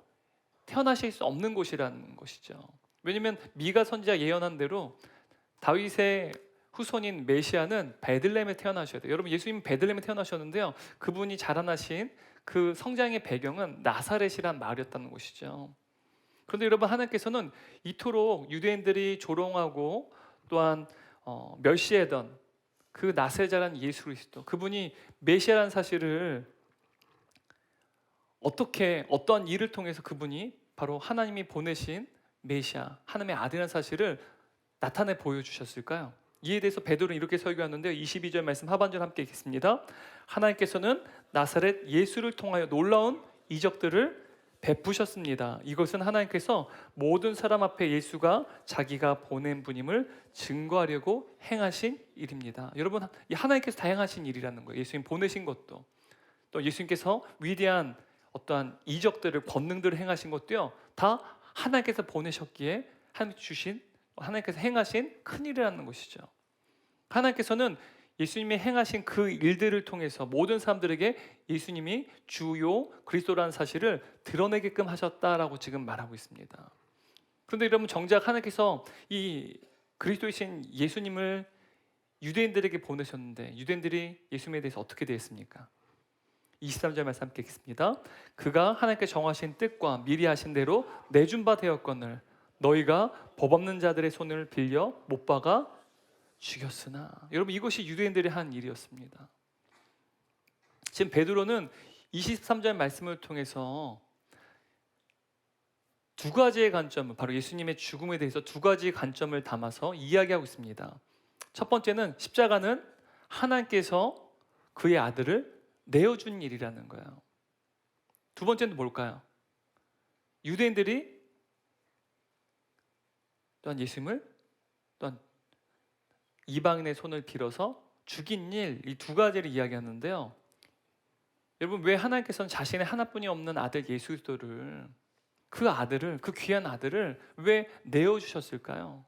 태어나실 수 없는 곳이라는 것이죠. 왜냐하면 미가 선지자 예언한 대로 다윗의 후손인 메시아는 베들레헴에 태어나셔야 돼요. 여러분, 예수님 베들레헴에 태어나셨는데요, 그분이 자라나신 그 성장의 배경은 나사렛이란 마을이었다는 것이죠. 그런데 여러분, 하나님께서는 이토록 유대인들이 조롱하고 또한 멸시하던 그 나사렛자란 예수 그리스도, 그분이 메시아라는 사실을 어떻게, 어떠한 일을 통해서 그분이 바로 하나님이 보내신 메시아, 하나님의 아들이라는 사실을 나타내 보여주셨을까요? 이에 대해서 베드로는 이렇게 설교하는데요, 22절 말씀 하반절 함께 읽겠습니다. 하나님께서는 나사렛 예수를 통하여 놀라운 이적들을 베푸셨습니다. 이것은 하나님께서 모든 사람 앞에 예수가 자기가 보낸 분임을 증거하려고 행하신 일입니다. 여러분, 이 하나님께서 다 행하신 일이라는 거예요. 예수님 보내신 것도, 또 예수님께서 위대한 어떠한 이적들을, 권능들을 행하신 것도요, 다 하나님께서 보내셨기에 하나님께서 행하신 큰 일이라는 것이죠. 하나님께서는 예수님이 행하신 그 일들을 통해서 모든 사람들에게 예수님이 주요 그리스도라는 사실을 드러내게끔 하셨다라고 지금 말하고 있습니다. 그런데 여러분, 정작 하나님께서 이 그리스도이신 예수님을 유대인들에게 보내셨는데 유대인들이 예수님에 대해서 어떻게 대했습니까? 23절 말씀 함께 읽겠습니다. 그가 하나님께 정하신 뜻과 미리 하신 대로 내준 바 되었거늘 너희가 법 없는 자들의 손을 빌려 못 박아 죽였으나. 여러분, 이것이 유대인들이 한 일이었습니다. 지금 베드로는 23절 말씀을 통해서 두 가지의 관점을, 바로 예수님의 죽음에 대해서 두 가지의 관점을 담아서 이야기하고 있습니다. 첫 번째는 십자가는 하나님께서 그의 아들을 내어준 일이라는 거예요. 두 번째는 뭘까요? 유대인들이 또한 예수님을 또한 이방인의 손을 빌어서 죽인 일, 이 두 가지를 이야기하는데요. 여러분, 왜 하나님께서는 자신의 하나뿐이 없는 아들 예수 그리스도를, 그 아들을, 그 귀한 아들을 왜 내어주셨을까요?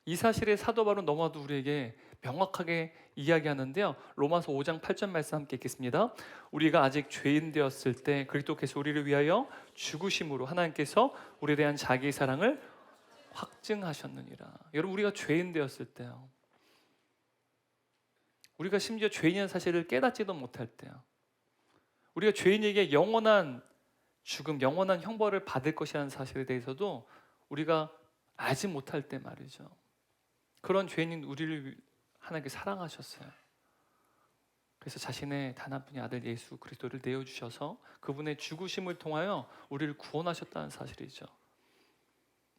이 사실의 사도 바울은 너무나도 우리에게 명확하게 이야기하는데요, 로마서 5장 8절 말씀 함께 읽겠습니다. 우리가 아직 죄인 되었을 때 그리스도께서 우리를 위하여 죽으심으로 하나님께서 우리에 대한 자기의 사랑을 확증하셨느니라. 여러분, 우리가 죄인 되었을 때요, 우리가 심지어 죄인이라는 사실을 깨닫지도 못할 때요, 우리가 죄인에게 영원한 죽음, 영원한 형벌을 받을 것이라는 사실에 대해서도 우리가 알지 못할 때 말이죠, 그런 죄인인 우리를 하나님께 사랑하셨어요. 그래서 자신의 단 한 분의 아들 예수 그리스도를 내어주셔서 그분의 죽으심을 통하여 우리를 구원하셨다는 사실이죠.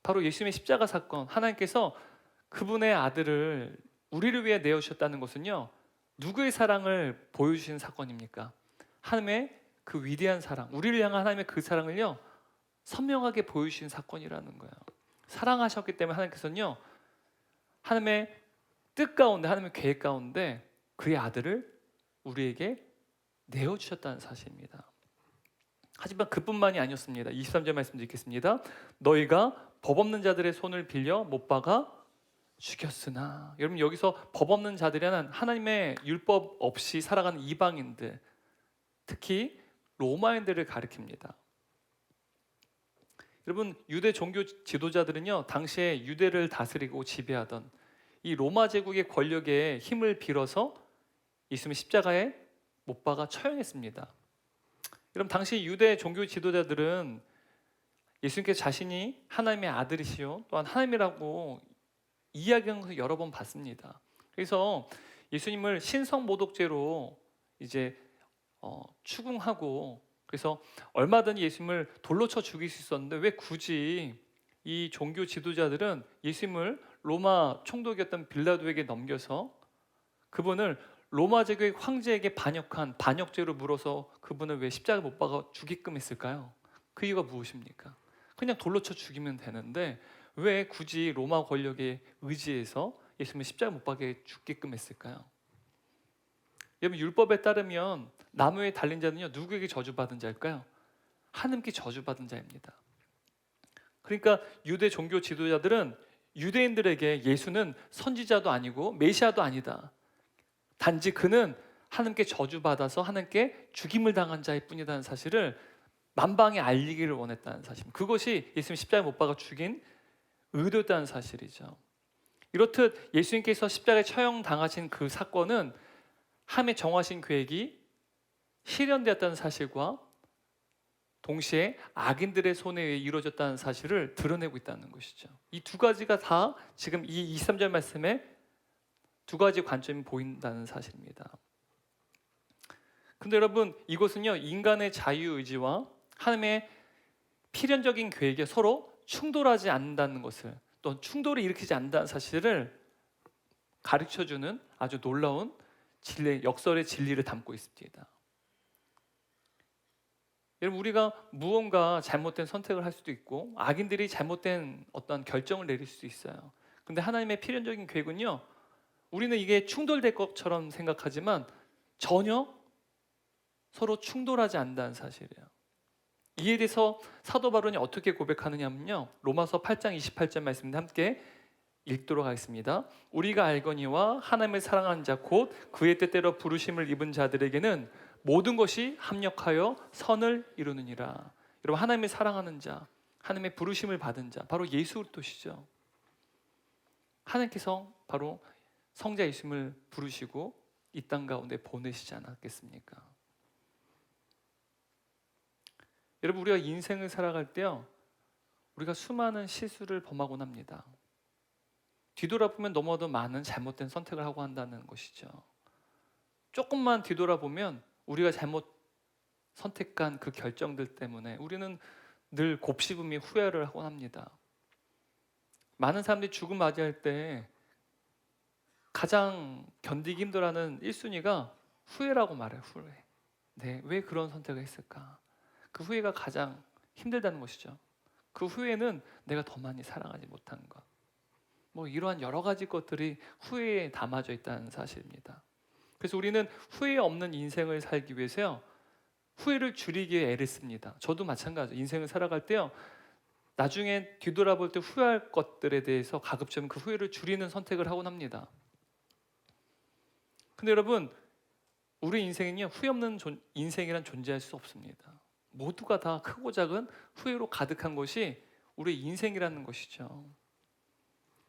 바로 예수님의 십자가 사건, 하나님께서 그분의 아들을 우리를 위해 내어주셨다는 것은요, 누구의 사랑을 보여주신 사건입니까? 하나님의 그 위대한 사랑, 우리를 향한 하나님의 그 사랑을요, 선명하게 보여주신 사건이라는 거예요. 사랑하셨기 때문에 하나님께서는요, 하나님의 뜻 가운데, 하나님의 계획 가운데 그의 아들을 우리에게 내어주셨다는 사실입니다. 하지만 그뿐만이 아니었습니다. 23절 말씀 읽겠습니다. 너희가 법 없는 자들의 손을 빌려 못 박아 죽였으나. 여러분, 여기서 법 없는 자들이란 하나님의 율법 없이 살아가는 이방인들, 특히 로마인들을 가리킵니다. 여러분, 유대 종교 지도자들은요, 당시에 유대를 다스리고 지배하던 이 로마 제국의 권력에 힘을 빌어서 예수님의 십자가에 못 박아 처형했습니다. 여러분, 당시 유대 종교 지도자들은 예수님께서 자신이 하나님의 아들이시요 또한 하나님이라고 이야기하는 것을 여러 번 봤습니다. 그래서 예수님을 신성모독죄로 이제 추궁하고, 그래서 얼마든지 예수님을 돌로 쳐 죽일 수 있었는데 왜 굳이 이 종교 지도자들은 예수님을 로마 총독이었던 빌라도에게 넘겨서 그분을 로마 제국의 황제에게 반역한 반역죄로 물어서 그분을 왜 십자가에 못 박아 죽이게끔 했을까요? 그 이유가 무엇입니까? 그냥 돌로 쳐 죽이면 되는데 왜 굳이 로마 권력에 의지해서 예수님을 십자가에 못 박게 죽게끔 했을까요? 여러분, 율법에 따르면 나무에 달린 자는요, 누구에게 저주받은 자일까요? 하나님께 저주받은 자입니다. 그러니까 유대 종교 지도자들은 유대인들에게 예수는 선지자도 아니고 메시아도 아니다. 단지 그는 하나님께 저주받아서 하나님께 죽임을 당한 자일 뿐이라는 사실을 만방에 알리기를 원했다는 사실. 그것이 예수님 십자가에 못 박아 죽인 의도였다는 사실이죠. 이렇듯 예수님께서 십자가에 처형당하신 그 사건은 하나님의 정하신 계획이 실현되었다는 사실과 동시에 악인들의 손에 의해 이루어졌다는 사실을 드러내고 있다는 것이죠. 이 두 가지가 다 지금 이 23절 말씀에 두 가지 관점이 보인다는 사실입니다. 근데 여러분, 이것은요, 인간의 자유의지와 하나님의 필연적인 계획에 서로 충돌하지 않는다는 것을, 또 충돌을 일으키지 않는다는 사실을 가르쳐주는 아주 놀라운 역설의 진리를 담고 있습니다. 여러분, 우리가 무언가 잘못된 선택을 할 수도 있고 악인들이 잘못된 어떤 결정을 내릴 수도 있어요. 근데 하나님의 필연적인 계획은요, 우리는 이게 충돌될 것처럼 생각하지만 전혀 서로 충돌하지 않는다는 사실이에요. 이에 대해서 사도 바울이 어떻게 고백하느냐면요, 로마서 8장 28절 말씀 함께 읽도록 하겠습니다. 우리가 알거니와 하나님을 사랑하는 자 곧 그의 뜻대로 부르심을 입은 자들에게는 모든 것이 합력하여 선을 이루느니라. 여러분, 하나님을 사랑하는 자, 하나님의 부르심을 받은 자, 바로 예수 그리스도시죠. 하나님께서 바로 성자 예수님을 부르시고 이 땅 가운데 보내시지 않았겠습니까? 여러분, 우리가 인생을 살아갈 때요, 우리가 수많은 실수를 범하곤 합니다. 뒤돌아보면 너무나도 많은 잘못된 선택을 하고 한다는 것이죠. 조금만 뒤돌아보면 우리가 잘못 선택한 그 결정들 때문에 우리는 늘 곱씹음이 후회를 하곤 합니다. 많은 사람들이 죽음 맞이할 때 가장 견디기 힘들어하는 1순위가 후회라고 말해요. 후회. 네, 왜 그런 선택을 했을까? 그 후회가 가장 힘들다는 것이죠. 그 후회는 내가 더 많이 사랑하지 못한 것, 뭐 이러한 여러 가지 것들이 후회에 담아져 있다는 사실입니다. 그래서 우리는 후회 없는 인생을 살기 위해서요, 후회를 줄이기 위해 애를 씁니다. 저도 마찬가지예요. 인생을 살아갈 때요, 나중에 뒤돌아볼 때 후회할 것들에 대해서 가급적 그 후회를 줄이는 선택을 하곤 합니다. 근데 여러분, 우리 인생은요, 후회 없는 인생이란 존재할 수 없습니다. 모두가 다 크고 작은 후회로 가득한 것이 우리 인생이라는 것이죠.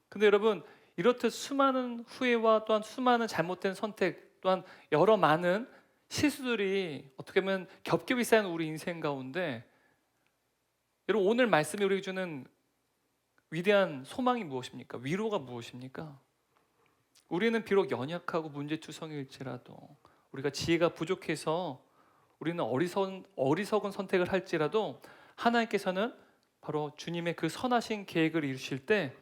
근데 여러분, 이렇듯 수많은 후회와 또한 수많은 잘못된 선택, 또한 여러 많은 실수들이 어떻게 보면 겹겹이 쌓인 우리 인생 가운데, 여러분, 오늘 말씀이 우리에게 주는 위대한 소망이 무엇입니까? 위로가 무엇입니까? 우리는 비록 연약하고 문제투성일지라도, 우리가 지혜가 부족해서 우리는 어리석은 선택을 할지라도, 하나님께서는 바로 주님의 그 선하신 계획을 이루실 때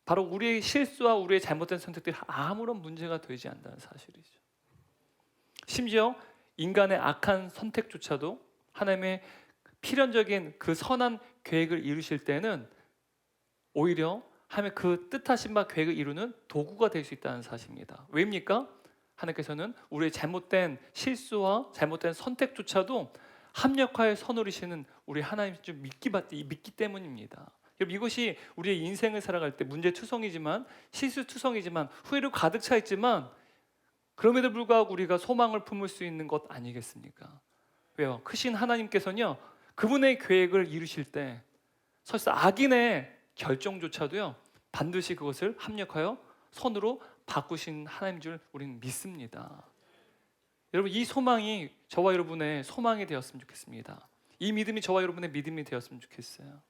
바로 우리의 실수와 우리의 잘못된 선택들이 아무런 문제가 되지 않는다는 사실이죠. 심지어 인간의 악한 선택조차도 하나님의 필연적인 그 선한 계획을 이루실 때는 오히려 하나님의 그 뜻하신 바 계획을 이루는 도구가 될 수 있다는 사실입니다. 왜입니까? 하나님께서는 우리의 잘못된 실수와 잘못된 선택조차도 합력하여 선으리시는 우리 하나님 좀 믿기 때문입니다. 여러분, 이것이 우리의 인생을 살아갈 때 문제투성이지만, 실수투성이지만, 후회로 가득 차 있지만, 그럼에도 불구하고 우리가 소망을 품을 수 있는 것 아니겠습니까? 왜요? 크신 하나님께서는요, 그분의 계획을 이루실 때 설사 악인의 결정조차도요, 반드시 그것을 합력하여 선으로 바꾸신 하나님 줄 우리는 믿습니다. 여러분, 이 소망이 저와 여러분의 소망이 되었으면 좋겠습니다. 이 믿음이 저와 여러분의 믿음이 되었으면 좋겠어요.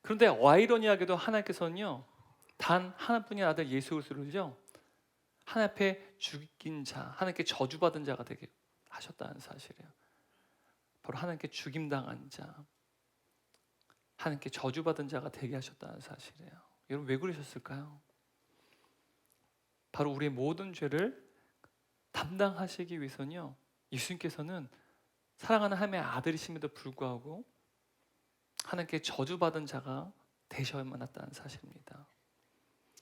그런데 아이러니하게도 하나님께서는요, 단 하나뿐인 아들 예수 그리스도를요, 하나님 앞에 죽인 자, 하나님께 저주받은 자가 되게 하셨다는 사실이에요. 바로 하나님께 죽임당한 자, 하나님께 저주받은 자가 되게 하셨다는 사실이에요. 여러분, 왜 그러셨을까요? 바로 우리의 모든 죄를 담당하시기 위해서는요, 예수님께서는 사랑하는 하나님의 아들이심에도 불구하고 하나님께 저주받은 자가 되셔야만 했다는 사실입니다.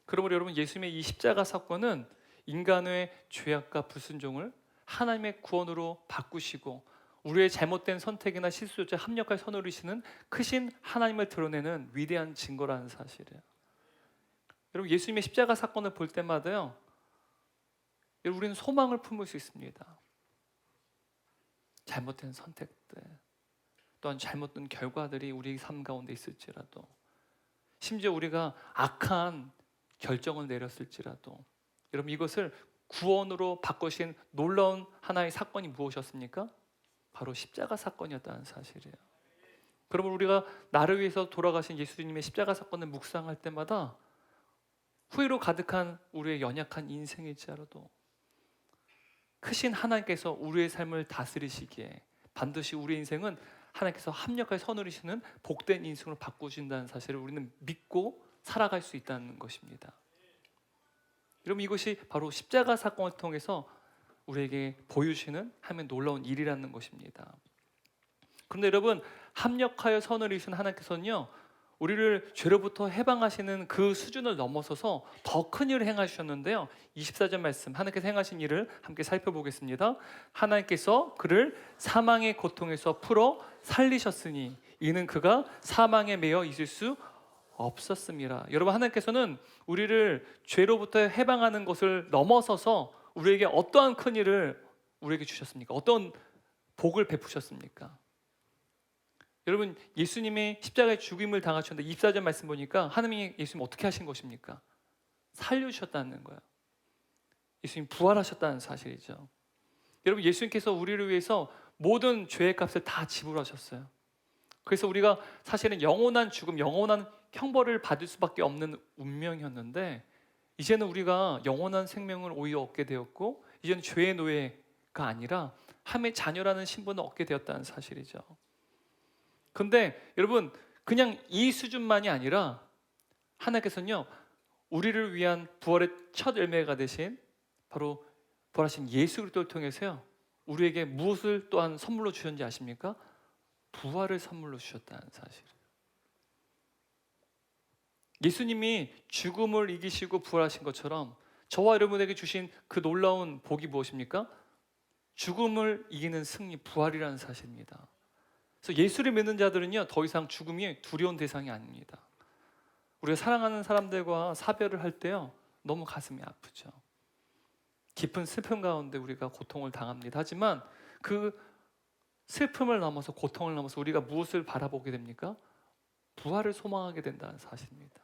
그러므로 여러분, 예수님의 이 십자가 사건은 인간의 죄악과 불순종을 하나님의 구원으로 바꾸시고 우리의 잘못된 선택이나 실수조차 합력하여 선을 이루시는 크신 하나님을 드러내는 위대한 증거라는 사실이에요. 여러분, 예수님의 십자가 사건을 볼 때마다요, 여러분, 우리는 소망을 품을 수 있습니다. 잘못된 선택들, 또한 잘못된 결과들이 우리 삶 가운데 있을지라도, 심지어 우리가 악한 결정을 내렸을지라도, 여러분, 이것을 구원으로 바꾸신 놀라운 하나의 사건이 무엇이었습니까? 바로 십자가 사건이었다는 사실이에요. 그러면 우리가 나를 위해서 돌아가신 예수님의 십자가 사건을 묵상할 때마다 후회로 가득한 우리의 연약한 인생일지라도 크신 하나님께서 우리의 삶을 다스리시기에 반드시 우리의 인생은 하나님께서 합력하여 선으리시는 복된 인생으로 바꾸신다는 사실을 우리는 믿고 살아갈 수 있다는 것입니다. 여러분, 이것이 바로 십자가 사건을 통해서 우리에게 보여주시는 하나님의 놀라운 일이라는 것입니다. 그런데 여러분, 합력하여 선을 이루신 하나님께서는요, 우리를 죄로부터 해방하시는 그 수준을 넘어서서 더 큰 일을 행하셨는데요, 24절 말씀, 하나님께서 행하신 일을 함께 살펴보겠습니다. 하나님께서 그를 사망의 고통에서 풀어 살리셨으니 이는 그가 사망에 매여 있을 수 없었습니다. 여러분, 하나님께서는 우리를 죄로부터 해방하는 것을 넘어서서 우리에게 어떠한 큰 일을 우리에게 주셨습니까? 어떤 복을 베푸셨습니까? 여러분, 예수님의 십자가의 죽임을 당하셨는데 24절 말씀 보니까 하나님이 예수님 어떻게 하신 것입니까? 살려주셨다는 거예요. 예수님 부활하셨다는 사실이죠. 여러분, 예수님께서 우리를 위해서 모든 죄의 값을 다 지불하셨어요. 그래서 우리가 사실은 영원한 죽음, 영원한 형벌을 받을 수밖에 없는 운명이었는데, 이제는 우리가 영원한 생명을 오히려 얻게 되었고, 이제는 죄의 노예가 아니라 하나님의 자녀라는 신분을 얻게 되었다는 사실이죠. 근데 여러분, 그냥 이 수준만이 아니라 하나님께서는요, 우리를 위한 부활의 첫 열매가 되신 바로 부활하신 예수 그리스도를 통해서요, 우리에게 무엇을 또한 선물로 주셨는지 아십니까? 부활을 선물로 주셨다는 사실이에요. 예수님이 죽음을 이기시고 부활하신 것처럼 저와 여러분에게 주신 그 놀라운 복이 무엇입니까? 죽음을 이기는 승리, 부활이라는 사실입니다. 그래서 예수를 믿는 자들은요, 더 이상 죽음이 두려운 대상이 아닙니다. 우리가 사랑하는 사람들과 사별을 할 때요, 너무 가슴이 아프죠. 깊은 슬픔 가운데 우리가 고통을 당합니다. 하지만 그 슬픔을 넘어서, 고통을 넘어서 우리가 무엇을 바라보게 됩니까? 부활을 소망하게 된다는 사실입니다.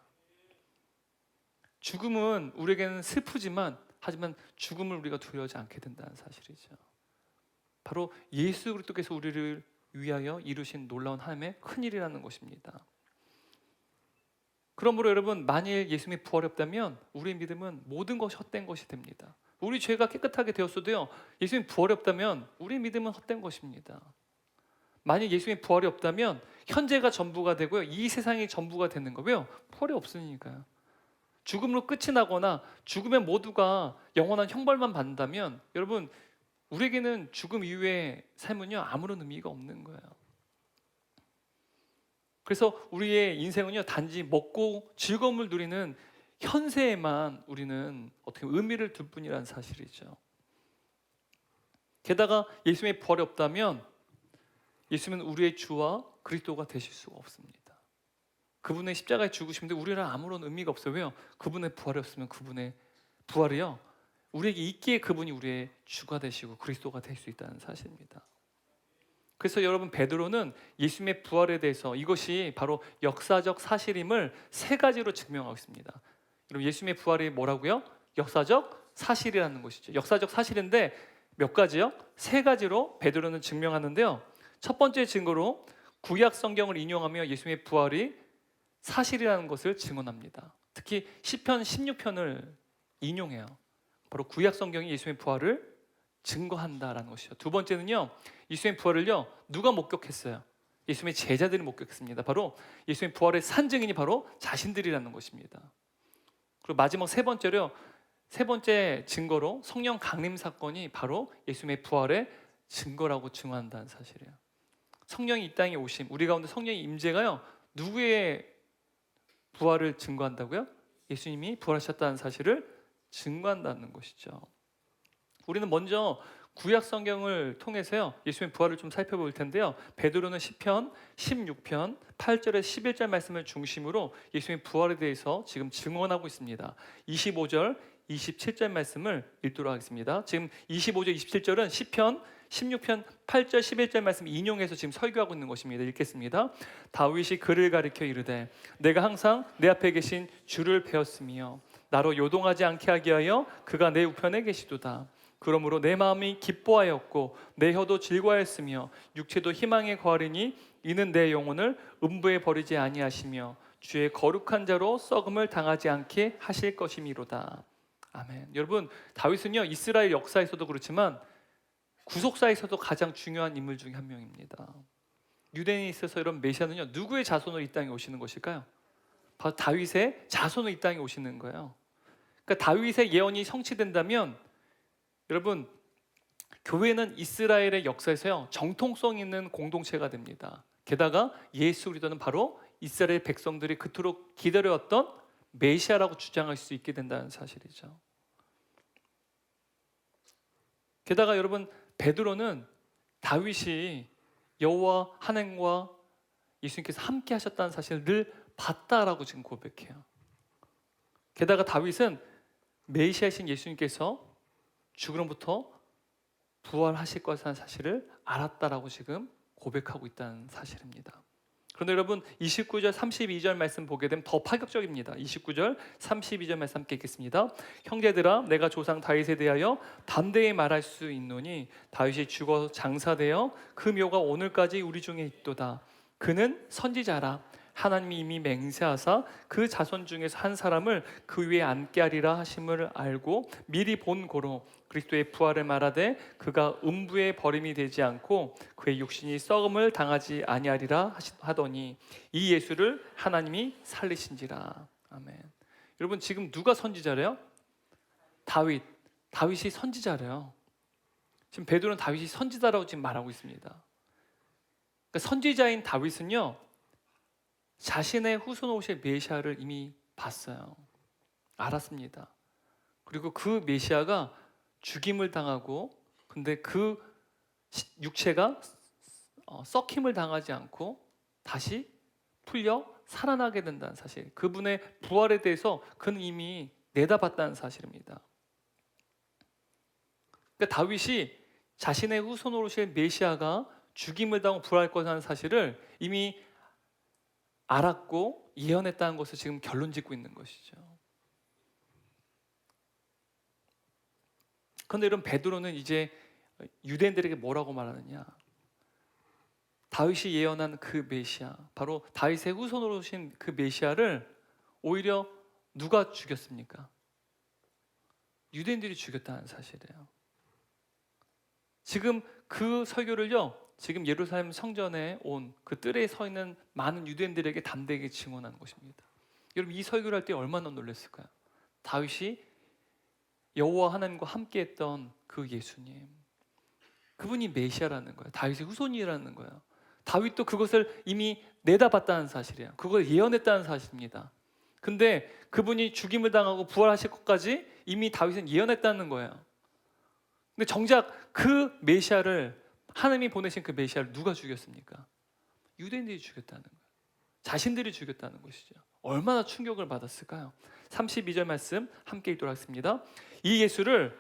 죽음은 우리에게는 슬프지만, 하지만 죽음을 우리가 두려워하지 않게 된다는 사실이죠. 바로 예수 그리스도께서 우리를 위하여 이루신 놀라운 하나님의 큰 일이라는 것입니다. 그러므로 여러분, 만일 예수님이 부활이 없다면 우리의 믿음은 모든 것이 헛된 것이 됩니다. 우리 죄가 깨끗하게 되었어도요, 예수님 부활이 없다면 우리의 믿음은 헛된 것입니다. 만약 예수님의 부활이 없다면 현재가 전부가 되고요, 이 세상이 전부가 되는 거고요. 부활이 없으니까요. 죽음으로 끝이 나거나 죽으면 모두가 영원한 형벌만 받는다면 여러분, 우리에게는 죽음 이후의 삶은요, 아무런 의미가 없는 거예요. 그래서 우리의 인생은요, 단지 먹고 즐거움을 누리는 현세에만 우리는 어떻게 의미를 둘 뿐이라는 사실이죠. 게다가 예수님의 부활이 없다면 예수님은 우리의 주와 그리스도가 되실 수가 없습니다. 그분의 십자가에 죽으심인데 우리는 아무런 의미가 없어요. 왜요? 그분의 부활이 없으면 그분의 부활이요, 우리에게 있기에 그분이 우리의 주가 되시고 그리스도가 될 수 있다는 사실입니다. 그래서 여러분, 베드로는 예수님의 부활에 대해서 이것이 바로 역사적 사실임을 세 가지로 증명하고 있습니다. 여러분, 예수님의 부활이 뭐라고요? 역사적 사실이라는 것이죠. 역사적 사실인데 몇 가지요? 세 가지로 베드로는 증명하는데요. 첫 번째 증거로 구약 성경을 인용하며 예수님의 부활이 사실이라는 것을 증언합니다. 특히 시편 16편을 인용해요. 바로 구약 성경이 예수님의 부활을 증거한다라는 것이죠. 두 번째는요, 예수님의 부활을요, 누가 목격했어요? 예수님의 제자들이 목격했습니다. 바로 예수님의 부활의 산증인이 바로 자신들이라는 것입니다. 그리고 마지막 세 번째로요, 세 번째 증거로 성령 강림 사건이 바로 예수님의 부활의 증거라고 증언한다는 사실이에요. 성령이 이 땅에 오심, 우리 가운데 성령의 임재가요, 누구의 부활을 증거한다고요? 예수님이 부활하셨다는 사실을 증거한다는 것이죠. 우리는 먼저 구약 성경을 통해서요 예수님의 부활을 좀 살펴볼 텐데요. 베드로는 시편 16편 8절에서 11절 말씀을 중심으로 예수님의 부활에 대해서 지금 증언하고 있습니다. 25절 27절 말씀을 읽도록 하겠습니다. 지금 25절 27절은 시편 16편 8절 11절 말씀 인용해서 지금 설교하고 있는 것입니다. 읽겠습니다. 다윗이 그를 가리켜 이르되 내가 항상 내 앞에 계신 주를 배웠으며 나로 요동하지 않게 하게 하여 그가 내 우편에 계시도다. 그러므로 내 마음이 기뻐하였고 내 혀도 즐거워했으며 육체도 희망에 거하리니 이는 내 영혼을 음부에 버리지 아니하시며 주의 거룩한 자로 썩음을 당하지 않게 하실 것이미로다. 아멘. 여러분, 다윗은요 이스라엘 역사에서도 그렇지만 구속사에서도 가장 중요한 인물 중에 한 명입니다. 유대인에 있어서 이런 메시아는요 누구의 자손으로 이 땅에 오시는 것일까요? 바로 다윗의 자손으로 이 땅에 오시는 거예요. 그러니까 다윗의 예언이 성취된다면 여러분, 교회는 이스라엘의 역사에서요 정통성 있는 공동체가 됩니다. 게다가 예수 그리스도는 바로 이스라엘 백성들이 그토록 기다려왔던 메시아라고 주장할 수 있게 된다는 사실이죠. 게다가 여러분, 베드로는 다윗이 여호와 하나님과 예수님께서 함께 하셨다는 사실을 늘 봤다라고 지금 고백해요. 게다가 다윗은 메시아이신 예수님께서 죽음으로부터 부활하실 것이라는 사실을 알았다라고 지금 고백하고 있다는 사실입니다. 그런데 여러분 29절 32절 말씀 보게 되면 더 파격적입니다. 29절 32절 말씀 함께 읽겠습니다. 형제들아 내가 조상 다윗에 대하여 담대히 말할 수 있노니 다윗이 죽어 장사되어 그 묘가 오늘까지 우리 중에 있도다. 그는 선지자라. 하나님이 이미 맹세하사 그 자손 중에서 한 사람을 그 위에 앉게 하리라 하심을 알고 미리 본 고로 그리스도의 부활을 말하되 그가 음부에 버림이 되지 않고 그의 육신이 썩음을 당하지 아니하리라 하더니 이 예수를 하나님이 살리신지라. 아멘. 여러분 지금 누가 선지자래요? 다윗이 선지자래요. 지금 베드로는 다윗이 선지자라고 지금 말하고 있습니다. 그러니까 선지자인 다윗은요 자신의 후손 오실 메시아를 이미 봤어요. 알았습니다. 그리고 그 메시아가 죽임을 당하고 근데 그 육체가 썩힘을 당하지 않고 다시 풀려 살아나게 된다는 사실, 그분의 부활에 대해서 그는 이미 내다봤다는 사실입니다. 그러니까 다윗이 자신의 후손으로 오실 메시아가 죽임을 당하고 부활할 것이라는 사실을 이미 알았고 예언했다는 것을 지금 결론 짓고 있는 것이죠. 그런데 이런 베드로는 이제 유대인들에게 뭐라고 말하느냐? 다윗이 예언한 그 메시아, 바로 다윗의 후손으로 오신 그 메시아를 오히려 누가 죽였습니까? 유대인들이 죽였다는 사실이에요. 지금 그 설교를요 지금 예루살렘 성전에 온 그 뜰에 서 있는 많은 유대인들에게 담대하게 증언하는 것입니다. 여러분 이 설교를 할 때 얼마나 놀랐을까요? 다윗이 여호와 하나님과 함께했던 그 예수님, 그분이 메시아라는 거예요. 다윗의 후손이라는 거예요. 다윗도 그것을 이미 내다봤다는 사실이에요. 그걸 예언했다는 사실입니다. 근데 그분이 죽임을 당하고 부활하실 것까지 이미 다윗은 예언했다는 거예요. 근데 정작 그 메시아를, 하나님이 보내신 그 메시아를 누가 죽였습니까? 유대인들이 죽였다는 거예요. 자신들이 죽였다는 것이죠. 얼마나 충격을 받았을까요? 32절 말씀 함께 읽도록 하겠습니다. 이 예수를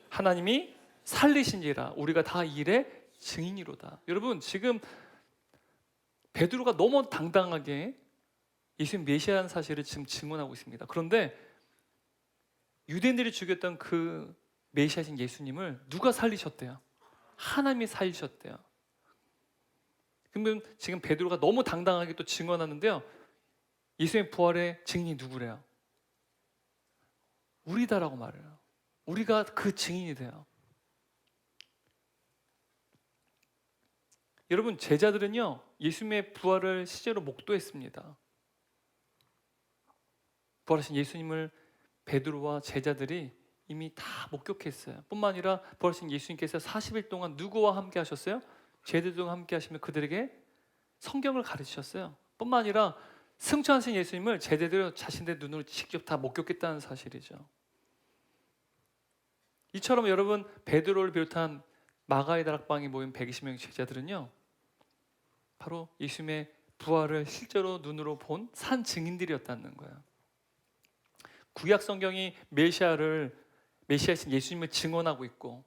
하나님이 살리신지라 우리가 다 이 일의 증인이로다. 여러분 지금 베드로가 너무 당당하게 예수님 메시아라는 사실을 지금 증언하고 있습니다. 그런데 유대인들이 죽였던 그 메시아신 예수님을 누가 살리셨대요? 하나님이 살리셨대요. 그러면 지금 베드로가 너무 당당하게 또 증언하는데요. 예수님의 부활의 증인이 누구래요? 우리다라고 말해요. 우리가 그 증인이 돼요. 여러분 제자들은요 예수님의 부활을 실제로 목도했습니다. 부활하신 예수님을 베드로와 제자들이 이미 다 목격했어요. 뿐만 아니라 부활하신 예수님께서 40일 동안 누구와 함께 하셨어요? 제자들과 함께 하시며 그들에게 성경을 가르치셨어요. 뿐만 아니라 승천하신 예수님을 제자들이 자신들의 눈으로 직접 다 목격했다는 사실이죠. 이처럼 여러분 베드로를 비롯한 마가의 다락방에 모인 120명 제자들은요, 바로 예수님의 부활을 실제로 눈으로 본 산 증인들이었다는 거예요. 구약 성경이 메시아이신 예수님을 증언하고 있고,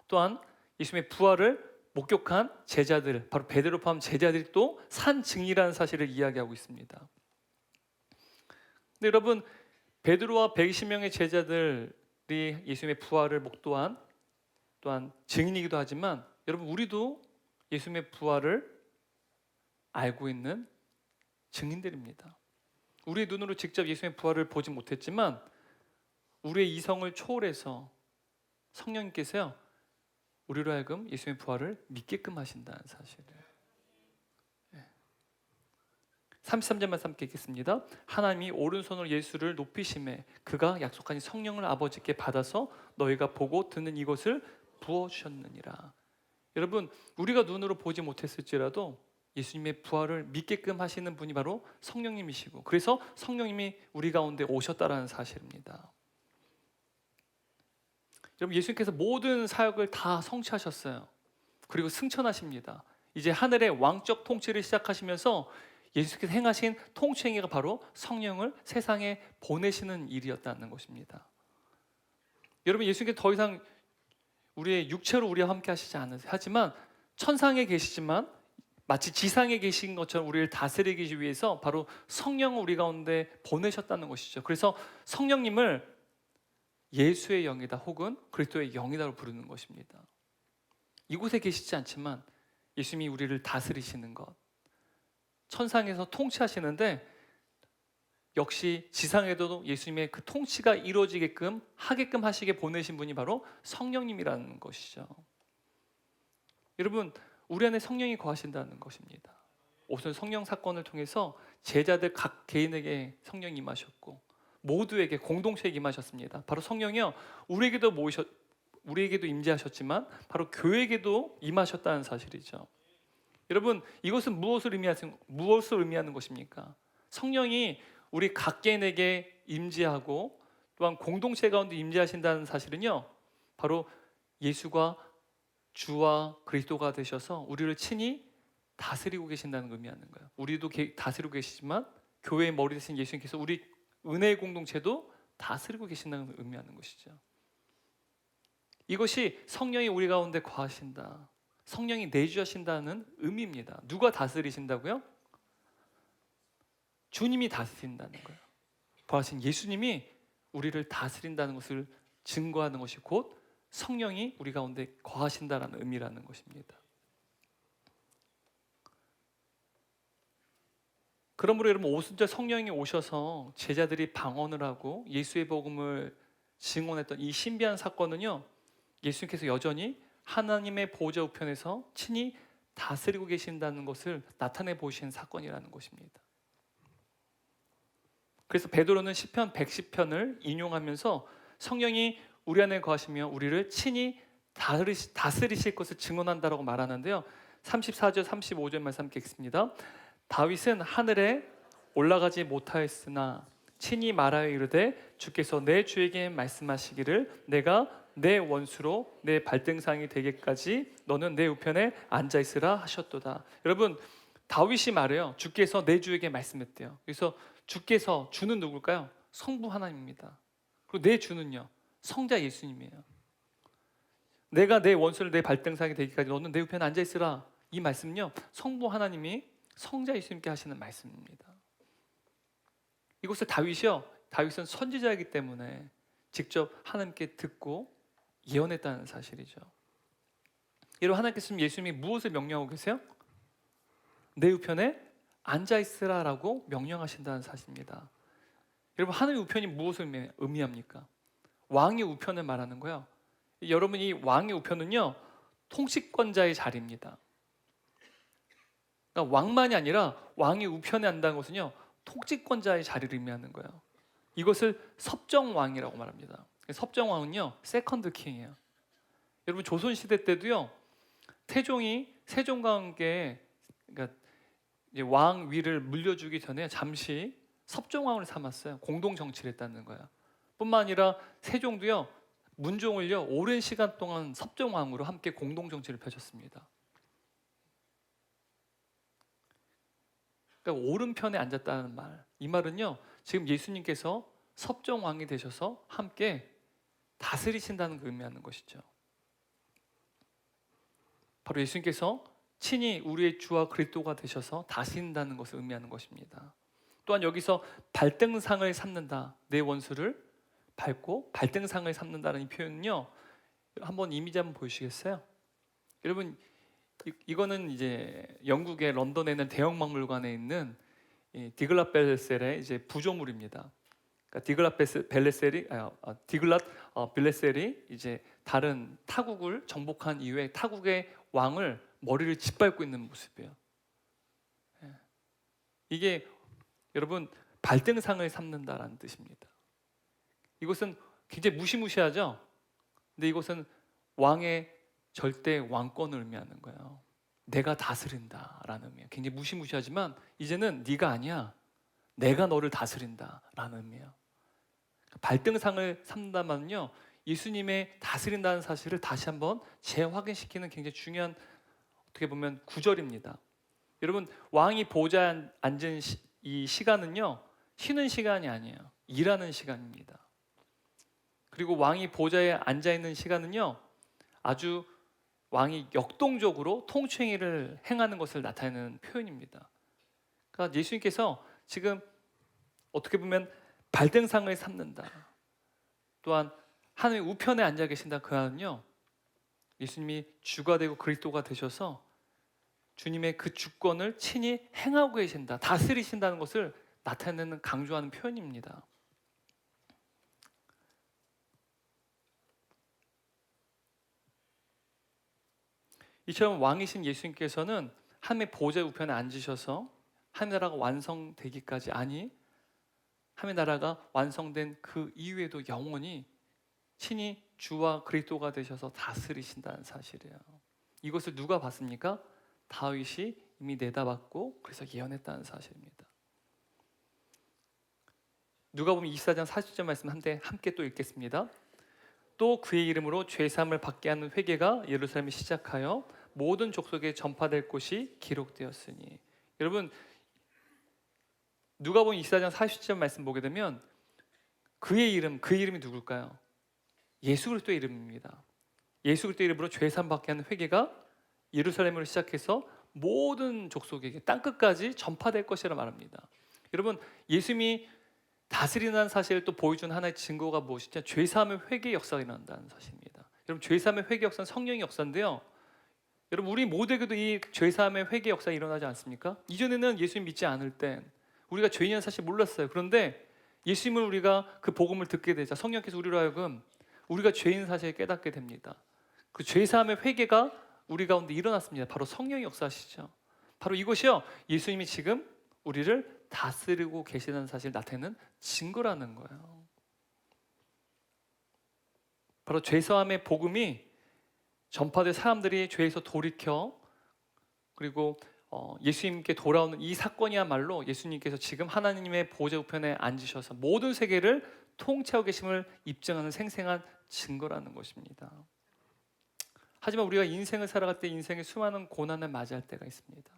또한 예수님의 부활을 목격한 제자들, 바로 베드로 포함 제자들이 또 산 증인이라는 사실을 이야기하고 있습니다. 근데 여러분, 베드로와 120명의 제자들이 예수님의 부활을 목도한 또한 증인이기도 하지만, 여러분, 우리도 예수님의 부활을 알고 있는 증인들입니다. 우리의 눈으로 직접 예수님의 부활을 보지 못했지만 우리의 이성을 초월해서 성령님께서요, 우리로 하여금 예수님의 부활을 믿게끔 하신다는 사실을. 33절 말씀 함께 읽겠습니다. 하나님이 오른손으로 예수를 높이심에 그가 약속하신 성령을 아버지께 받아서 너희가 보고 듣는 이것을 부어주셨느니라. 여러분, 우리가 눈으로 보지 못했을지라도 예수님의 부활을 믿게끔 하시는 분이 바로 성령님이시고, 그래서 성령님이 우리 가운데 오셨다라는 사실입니다. 여러분, 예수님께서 모든 사역을 다 성취하셨어요. 그리고 승천하십니다. 이제 하늘의 왕적 통치를 시작하시면서 예수께서 행하신 통치 행위가 바로 성령을 세상에 보내시는 일이었다는 것입니다. 여러분, 예수님께서 더 이상 우리의 육체로 우리와 함께 하시지 않으세요. 하지만 천상에 계시지만 마치 지상에 계신 것처럼 우리를 다스리기 위해서 바로 성령을 우리 가운데 보내셨다는 것이죠. 그래서 성령님을 예수의 영이다 혹은 그리스도의 영이다로 부르는 것입니다. 이곳에 계시지 않지만 예수님이 우리를 다스리시는 것, 천상에서 통치하시는데 역시 지상에도 예수님의 그 통치가 이루어지게끔 하게끔 하시게 보내신 분이 바로 성령님이라는 것이죠. 여러분, 우리 안에 성령이 거하신다는 것입니다. 오늘 성령 사건을 통해서 제자들 각 개인에게 성령이 임하셨고 모두에게 공동체에 임하셨습니다. 바로 성령이요, 우리에게도 임재하셨지만 바로 교회에게도 임하셨다는 사실이죠. 여러분, 이것은 무엇을 의미하는 것입니까? 성령이 우리 각 개인에게 임재하고 또한 공동체 가운데 임재하신다는 사실은요, 바로 예수가 주와 그리스도가 되셔서 우리를 친히 다스리고 계신다는 걸 의미하는 거예요. 우리도 다스리고 계시지만 교회의 머리 되신 예수님께서 우리 은혜의 공동체도 다스리고 계신다는 걸 의미하는 것이죠. 이것이 성령이 우리 가운데 거하신다, 성령이 내주하신다는 의미입니다. 누가 다스리신다고요? 주님이 다스린다는 거예요. 부활하신 예수님이 우리를 다스린다는 것을 증거하는 것이 곧 성령이 우리 가운데 거하신다라는 의미라는 것입니다. 그러므로 여러분, 오순절 성령이 오셔서 제자들이 방언을 하고 예수의 복음을 증언했던 이 신비한 사건은요, 예수님께서 여전히 하나님의 보좌 우편에서 친히 다스리고 계신다는 것을 나타내 보이신 사건이라는 것입니다. 그래서 베드로는 시편 110편을 인용하면서 성령이 우리 안에 거하시며 우리를 친히 다스리실 것을 증언한다라고 말하는데요, 34절 35절 말씀 함께 읽습니다. 다윗은 하늘에 올라가지 못하였으나 친히 말하여 이르되 주께서 내 주에게 말씀하시기를 내가 내 원수로 내 발등상이 되기까지 너는 내 우편에 앉아 있으라 하셨도다. 여러분, 다윗이 말해요. 주께서 내 주에게 말씀했대요. 그래서 주께서, 주는 누굴까요? 성부 하나님입니다. 그리고 내 주는요, 성자 예수님이에요. 내가 내 원수를 내 발등상이 되기까지 너는 내 우편에 앉아 있으라. 이 말씀은요, 성부 하나님이 성자 예수님께 하시는 말씀입니다. 이것을 다윗은 선지자이기 때문에 직접 하나님께 듣고 예언했다는 사실이죠. 여러분, 하나님께서 예수님이 무엇을 명령하고 계세요? 내 우편에 앉아 있으라라고 명령하신다는 사실입니다. 여러분, 하나님의 우편이 무엇을 의미합니까? 왕의 우편을 말하는 거예요. 여러분, 이 왕의 우편은요, 통치권자의 자리입니다. 그러니까 왕만이 아니라 왕이 우편에 앉는 것은요, 통치권자의 자리를 의미하는 거예요. 이것을 섭정왕이라고 말합니다. 섭정왕은요, 세컨드 킹이에요. 여러분, 조선시대 때도요, 태종이 세종과 함께, 그러니까 이제 왕 위를 물려주기 전에 잠시 섭정왕을 삼았어요. 공동 정치를 했다는 거예요. 뿐만 아니라 세종도요, 문종을요 오랜 시간 동안 섭정왕으로 함께 공동 정치를 펼쳤습니다. 그러니까 오른편에 앉았다는 말, 이 말은요 지금 예수님께서 섭정왕이 되셔서 함께 다스리신다는 걸 의미하는 것이죠. 바로 예수님께서 친히 우리의 주와 그리스도가 되셔서 다스린다는 것을 의미하는 것입니다. 또한 여기서 발등상을 삼는다, 내 원수를 밟고 발등상을 삼는다는 이 표현은요, 한번 이미지 한번 보여주시겠어요? 여러분, 이거는 이제 영국의 런던에 있는 대형박물관에 있는 디글랏 벨레셀의 이제 부조물입니다. 그러니까 디글랏 빌레셀이 이제 다른 타국을 정복한 이후에 타국의 왕을 머리를 짓밟고 있는 모습이에요. 이게 여러분 발등상을 삼는다라는 뜻입니다. 이것은 굉장히 무시무시하죠. 근데 이것은 왕의 절대 왕권을 의미하는 거예요. 내가 다스린다라는 의미예요. 굉장히 무시무시하지만 이제는 네가 아니야, 내가 너를 다스린다라는 의미예요. 발등상을 삼는다면요, 예수님의 다스린다는 사실을 다시 한번 재확인시키는 굉장히 중요한, 어떻게 보면 구절입니다. 여러분, 왕이 보좌에 앉은 이 시간은요 쉬는 시간이 아니에요. 일하는 시간입니다. 그리고 왕이 보좌에 앉아 있는 시간은요 아주 왕이 역동적으로 통치행위를 행하는 것을 나타내는 표현입니다. 그러니까 예수님께서 지금 어떻게 보면 발등상을 삼는다, 또한 하나님 우편에 앉아 계신다, 그 안은요 예수님이 주가 되고 그리스도가 되셔서 주님의 그 주권을 친히 행하고 계신다, 다스리신다는 것을 나타내는, 강조하는 표현입니다. 이처럼 왕이신 예수님께서는 하나님의 보좌 우편에 앉으셔서 하나님 나라가 완성되기까지, 아니 하나님 나라가 완성된 그 이후에도 영원히 친히 주와 그리스도가 되셔서 다스리신다는 사실이에요. 이것을 누가 봤습니까? 다윗이 이미 내다봤고 그래서 예언했다는 사실입니다. 누가복음 24장 40절 말씀 함께 또 읽겠습니다. 또 그의 이름으로 죄사함을 받게 하는 회개가 예루살렘에 시작하여 모든 족속에 전파될 곳이 기록되었으니. 여러분, 누가복음 24장 40절 말씀 보게 되면 그의 이름, 그 이름이 누굴까요? 예수 그리스도의 이름입니다. 예수 그리스도의 이름으로 죄사함 받게 하는 회개가 예루살렘으로 시작해서 모든 족속에게 땅끝까지 전파될 것이라 말합니다. 여러분, 예수님이 다스리는 사실을 또 보여준 하나의 증거가 무엇이냐? 죄사함의 회개 역사가 일어난다는 사실입니다. 여러분, 죄사함의 회개 역사는 성령의 역사인데요, 여러분 우리 모두에게도 이 죄사함의 회개 역사가 일어나지 않습니까? 이전에는 예수님 믿지 않을 땐 우리가 죄인이라는 사실 몰랐어요. 그런데 예수님을 우리가 그 복음을 듣게 되자 성령께서 우리로 하여금 우리가 죄인 사실을 깨닫게 됩니다. 그 죄사함의 회개가 우리 가운데 일어났습니다. 바로 성령의 역사시죠. 바로 이것이요, 예수님이 지금 우리를 다스리고 계시다는 사실을 나타내는 증거라는 거예요. 바로 죄사함의 복음이 전파될 사람들이 죄에서 돌이켜 그리고 예수님께 돌아오는 이 사건이야말로 예수님께서 지금 하나님의 보좌 우편에 앉으셔서 모든 세계를 통치하고 계심을 입증하는 생생한 증거라는 것입니다. 하지만 우리가 인생을 살아갈 때 인생의 수많은 고난을 맞이할 때가 있습니다.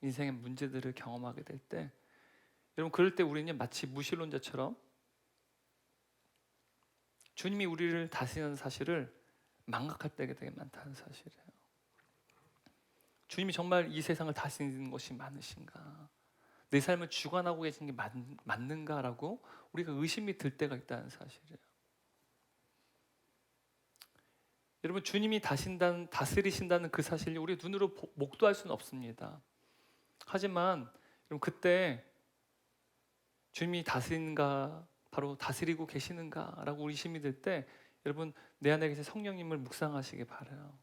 인생의 문제들을 경험하게 될 때, 여러분 그럴 때 우리는 마치 무신론자처럼 주님이 우리를 다스리는 사실을 망각할 때가 되게 많다는 사실이에요. 주님이 정말 이 세상을 다스리는 것이 많으신가? 내 삶을 주관하고 계신 게 맞는가라고 우리가 의심이 들 때가 있다는 사실이에요. 여러분, 주님이 다스리신다는 그 사실을 우리 눈으로 목도할 수는 없습니다. 하지만 여러분, 그때 주님이 다스리는가, 바로 다스리고 계시는가라고 의심이 들 때 여러분 내 안에 계신 성령님을 묵상하시기 바라요.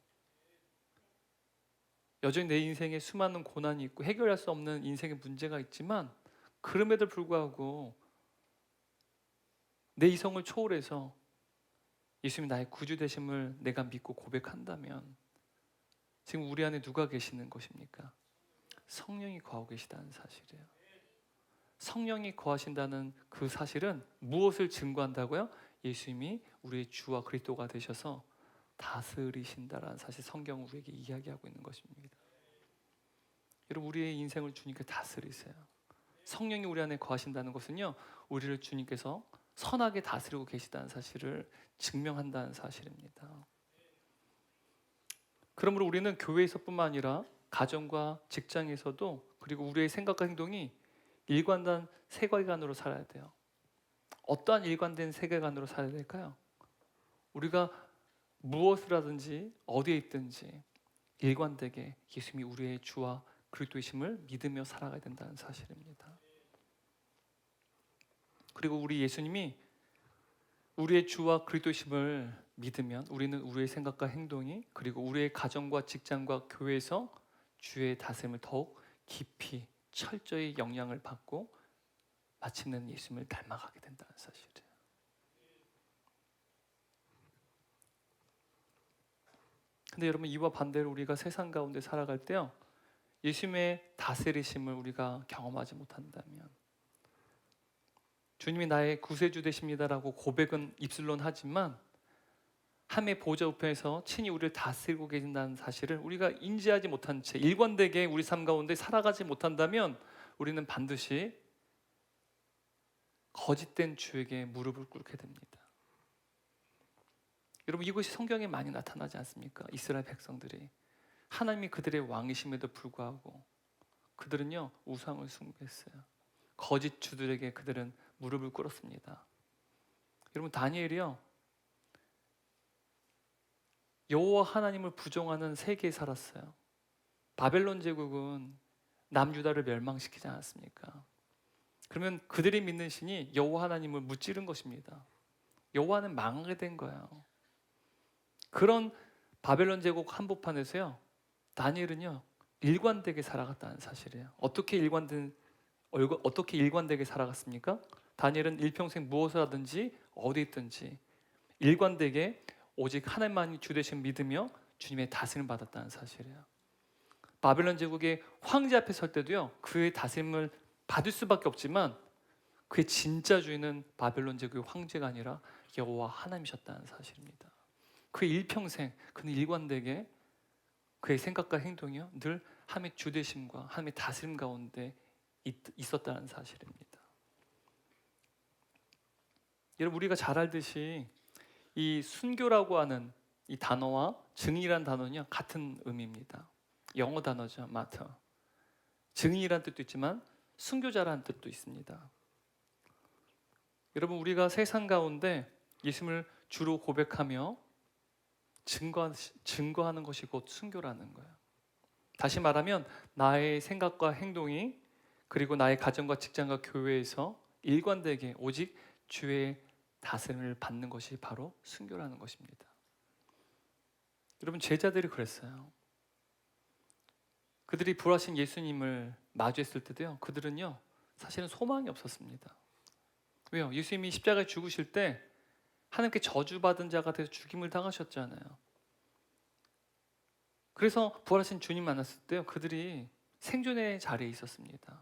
여전히 내 인생에 수많은 고난이 있고 해결할 수 없는 인생의 문제가 있지만 그럼에도 불구하고 내 이성을 초월해서 예수님이 나의 구주 되심을 내가 믿고 고백한다면 지금 우리 안에 누가 계시는 것입니까? 성령이 거하고 계시다는 사실이에요. 성령이 거하신다는 그 사실은 무엇을 증거한다고요? 예수님이 우리의 주와 그리스도가 되셔서 다스리신다라는 사실 성경은 우리에게 이야기하고 있는 것입니다. 여러분, 우리의 인생을 주님께 다스리세요. 성령이 우리 안에 거하신다는 것은요, 우리를 주님께서 선하게 다스리고 계시다는 사실을 증명한다는 사실입니다. 그러므로 우리는 교회에서뿐만 아니라 가정과 직장에서도, 그리고 우리의 생각과 행동이 일관된 세계관으로 살아야 돼요. 어떠한 일관된 세계관으로 살아야 될까요? 우리가 무엇을 하든지 어디에 있든지 일관되게 예수님이 우리의 주와 그리스도이심을 믿으며 살아가야 된다는 사실입니다. 그리고 우리 예수님이 우리의 주와 그리스도이심을 믿으면 우리는 우리의 생각과 행동이, 그리고 우리의 가정과 직장과 교회에서 주의 다스림을 더욱 깊이 철저히 영향을 받고 마침내는 예수님을 닮아가게 된다는 사실이에요. 근데 여러분, 이와 반대로 우리가 세상 가운데 살아갈 때요, 예수님의 다스리심을 우리가 경험하지 못한다면, 주님이 나의 구세주 되십니다라고 고백은 입술론 하지만 하나님의 보좌 우편에서 친히 우리를 다스리고 계신다는 사실을 우리가 인지하지 못한 채 일관되게 우리 삶 가운데 살아가지 못한다면 우리는 반드시 거짓된 주에게 무릎을 꿇게 됩니다. 여러분, 이것이 성경에 많이 나타나지 않습니까? 이스라엘 백성들이 하나님이 그들의 왕이심에도 불구하고 그들은요, 우상을 숭배했어요. 거짓 주들에게 그들은 무릎을 꿇었습니다. 여러분, 다니엘이요, 여호와 하나님을 부정하는 세계에 살았어요. 바벨론 제국은 남유다를 멸망시키지 않았습니까? 그러면 그들이 믿는 신이 여호와 하나님을 무찌른 것입니다. 여호와는 망하게 된 거예요. 그런 바벨론 제국 한복판에서요, 다니엘은요, 일관되게 살아갔다는 사실이에요. 어떻게 일관되게 살아갔습니까? 다니엘은 일평생 무엇을 하든지 어디 있든지 일관되게 오직 하나님만이 주 되신 믿으며 주님의 다스림을 받았다는 사실이에요. 바벨론 제국의 황제 앞에 설 때도요, 그의 다스림을 받을 수밖에 없지만 그의 진짜 주인은 바벨론 제국의 황제가 아니라 여호와 하나님이셨다는 사실입니다. 그의 일평생 그는 일관되게 그의 생각과 행동이요, 늘 하나님의 주 되심과 하나님의 다스림 가운데 있었다는 사실입니다. 여러분, 우리가 잘 알듯이 이 순교라고 하는 이 단어와 증인이라는 단어는요, 같은 의미입니다. 영어 단어죠, martyr. 증인이라는 뜻도 있지만 순교자라는 뜻도 있습니다. 여러분, 우리가 세상 가운데 예수님을 주로 고백하며 증거하는 것이 곧 순교라는 거예요. 다시 말하면 나의 생각과 행동이, 그리고 나의 가정과 직장과 교회에서 일관되게 오직 주의 다스림을 받는 것이 바로 순교라는 것입니다. 여러분, 제자들이 그랬어요. 그들이 부활하신 예수님을 마주했을 때도요, 그들은요, 사실은 소망이 없었습니다. 왜요? 예수님이 십자가에 죽으실 때 하나님께 저주받은 자가 돼서 죽임을 당하셨잖아요. 그래서 부활하신 주님 만났을 때요, 그들이 생존의 자리에 있었습니다.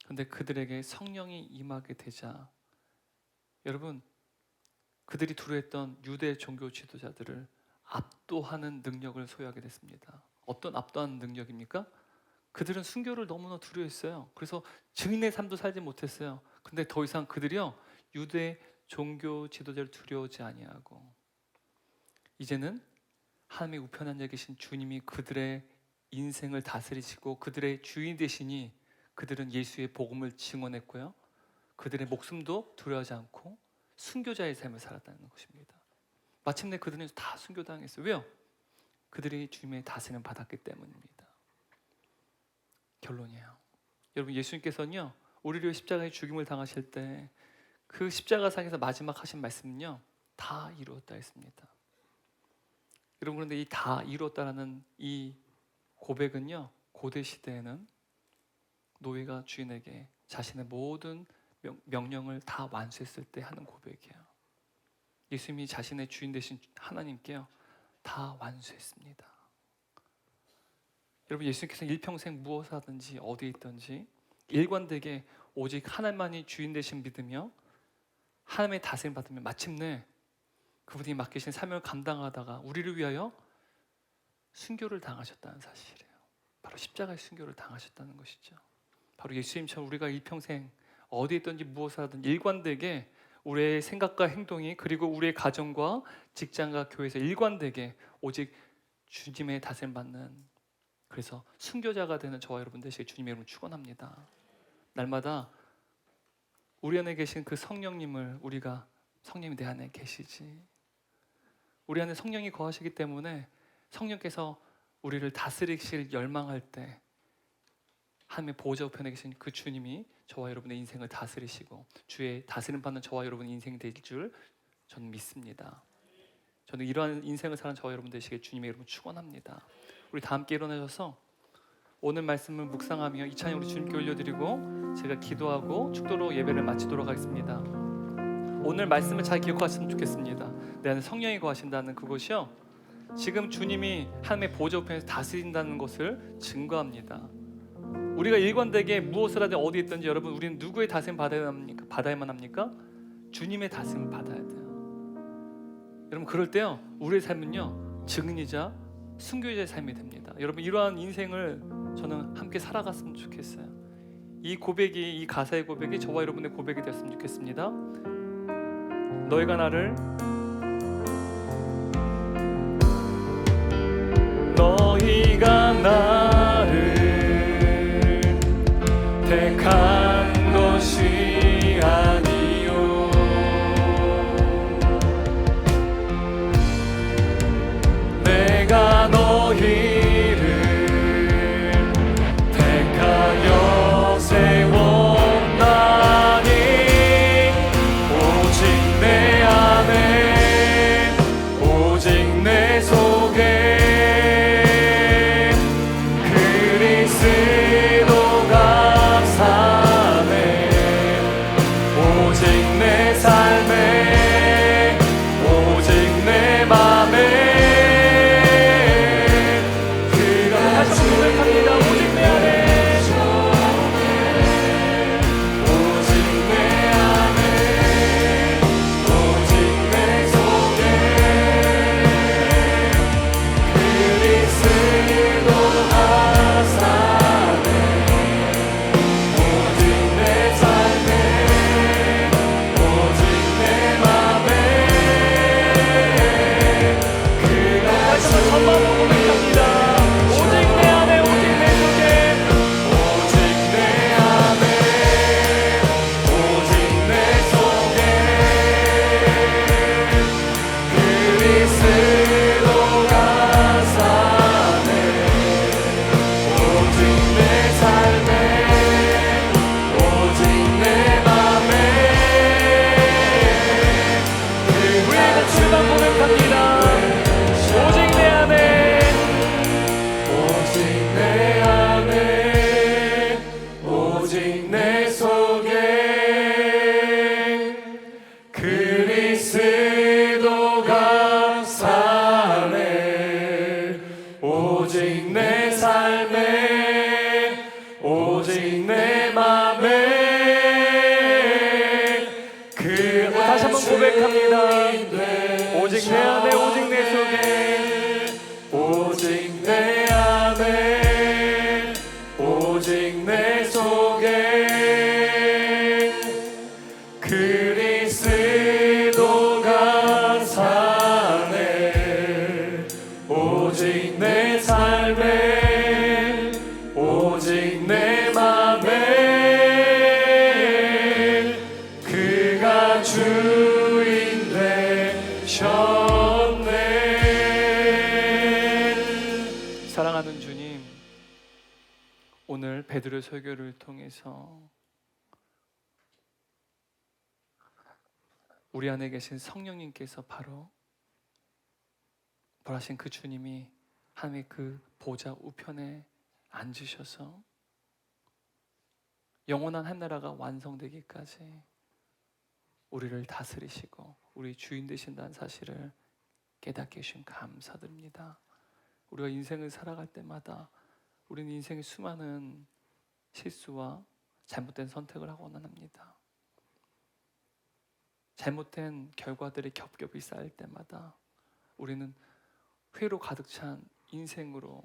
그런데 그들에게 성령이 임하게 되자, 여러분, 그들이 두려워했던 유대 종교 지도자들을 압도하는 능력을 소유하게 됐습니다. 어떤 압도하는 능력입니까? 그들은 순교를 너무나 두려워했어요. 그래서 증인의 삶도 살지 못했어요. 근데 더 이상 그들이요, 유대 종교 지도자를 두려워하지 아니하고 이제는 하나님의 우편에 앉아 계신 주님이 그들의 인생을 다스리시고 그들의 주인 되시니 그들은 예수의 복음을 증언했고요, 그들의 목숨도 두려워하지 않고 순교자의 삶을 살았다는 것입니다. 마침내 그들은 다 순교당했어요. 왜요? 그들이 주님의 다스림을 받았기 때문입니다. 결론이에요. 여러분, 예수님께서는요, 우리를 위해 십자가의 죽임을 당하실 때 그 십자가상에서 마지막 하신 말씀은요, 다 이루었다 했습니다. 여러분, 그런데 이 다 이루었다라는 이 고백은요, 고대 시대에는 노예가 주인에게 자신의 모든 명령을 다 완수했을 때 하는 고백이에요. 예수님이 자신의 주인 되신 하나님께요, 다 완수했습니다. 여러분, 예수님께서는 일평생 무엇을 하든지 어디에 있든지 일관되게 오직 하나님만이 주인 되신 믿으며 하나님의 다스림 받으면 마침내 그분이 맡기신 사명을 감당하다가 우리를 위하여 순교를 당하셨다는 사실이에요. 바로 십자가의 순교를 당하셨다는 것이죠. 바로 예수님처럼 우리가 일평생 어디에 있든지 무엇을 하든 일관되게 우리의 생각과 행동이, 그리고 우리의 가정과 직장과 교회에서 일관되게 오직 주님의 다스림 받는, 그래서 순교자가 되는 저와 여러분 되시길 주님의 이름으로 축원합니다. 날마다 우리 안에 계신 그 성령님을, 우리가 성령이 내 안에 계시지, 우리 안에 성령이 거하시기 때문에 성령께서 우리를 다스리실 열망할 때 하나님의 보호자 우편에 계신 그 주님이 저와 여러분의 인생을 다스리시고 주의 다스림 받는 저와 여러분의 인생이 될 줄 저는 믿습니다. 저는 이러한 인생을 사는 저와 여러분 되시길 주님의 이름으로 축원합니다. 우리 다 함께 일어나셔서 오늘 말씀을 묵상하며 이 찬양 우리 주님께 올려드리고 제가 기도하고 축도로 예배를 마치도록 하겠습니다. 오늘 말씀을 잘 기억하셨으면 좋겠습니다. 내 안에 성령이 거하신다는 그것이요, 지금 주님이 하나님의 보호자 우편에서 다스린다는 것을 증거합니다. 우리가 일관되게 무엇을 하든 어디에 있든지 여러분, 우리는 누구의 다스림 받아야만 합니까? 주님의 다스림을 받아야 돼요. 여러분, 그럴 때요 우리의 삶은요 증인이자 순교자의 삶이 됩니다. 여러분, 이러한 인생을 저는 함께 살아갔으면 좋겠어요. 이 고백이, 이 가사의 고백이 저와 여러분의 고백이 되었으면 좋겠습니다. 너희가 나를 택한 것이 아니요 내가 너희를 택하여 세웠나니 오직 내 안에 오직 내 속에 그리스도가 사네 오직 내 삶에 오직 내 맘에 그가 고백합니다. 오직 내 안에 오직 내 안에 오직 내 속에 그리스도가 사네 오직 내 삶에 오직 내 맘에 그가 주인이시네 오직 내 안에 오직 내 속에 오직 내 안에 오직 내 속에 그리스도가 사네 오직 내 삶에 오직 내 맘에 우리가 주만 고백합니다. 오직 내 안에 오직 내 안에 오직 내 속에 그리스도가 사네 오직 내 삶에 오직 내 맘에 다시 한번 고백합니다. 오직 내 안에 오직 내 속에 오직 내 안에 오직 내 속에 그리스도가 사네 오직 내 삶에 오직 내 맘에 그가 주인 되셨네. 사랑하는 주님, 오늘 베드로 설교를 통해서 우리 안에 계신 성령님께서 바로 벌하신 그 주님이 하나님의 그 보좌 우편에 앉으셔서 영원한 한나라가 완성되기까지 우리를 다스리시고 우리 주인 되신다는 사실을 깨닫게 해주신 감사드립니다. 우리가 인생을 살아갈 때마다 우리는 인생의 수많은 실수와 잘못된 선택을 하고는 합니다. 잘못된 결과들이 겹겹이 쌓일 때마다 우리는 회로 가득 찬 인생으로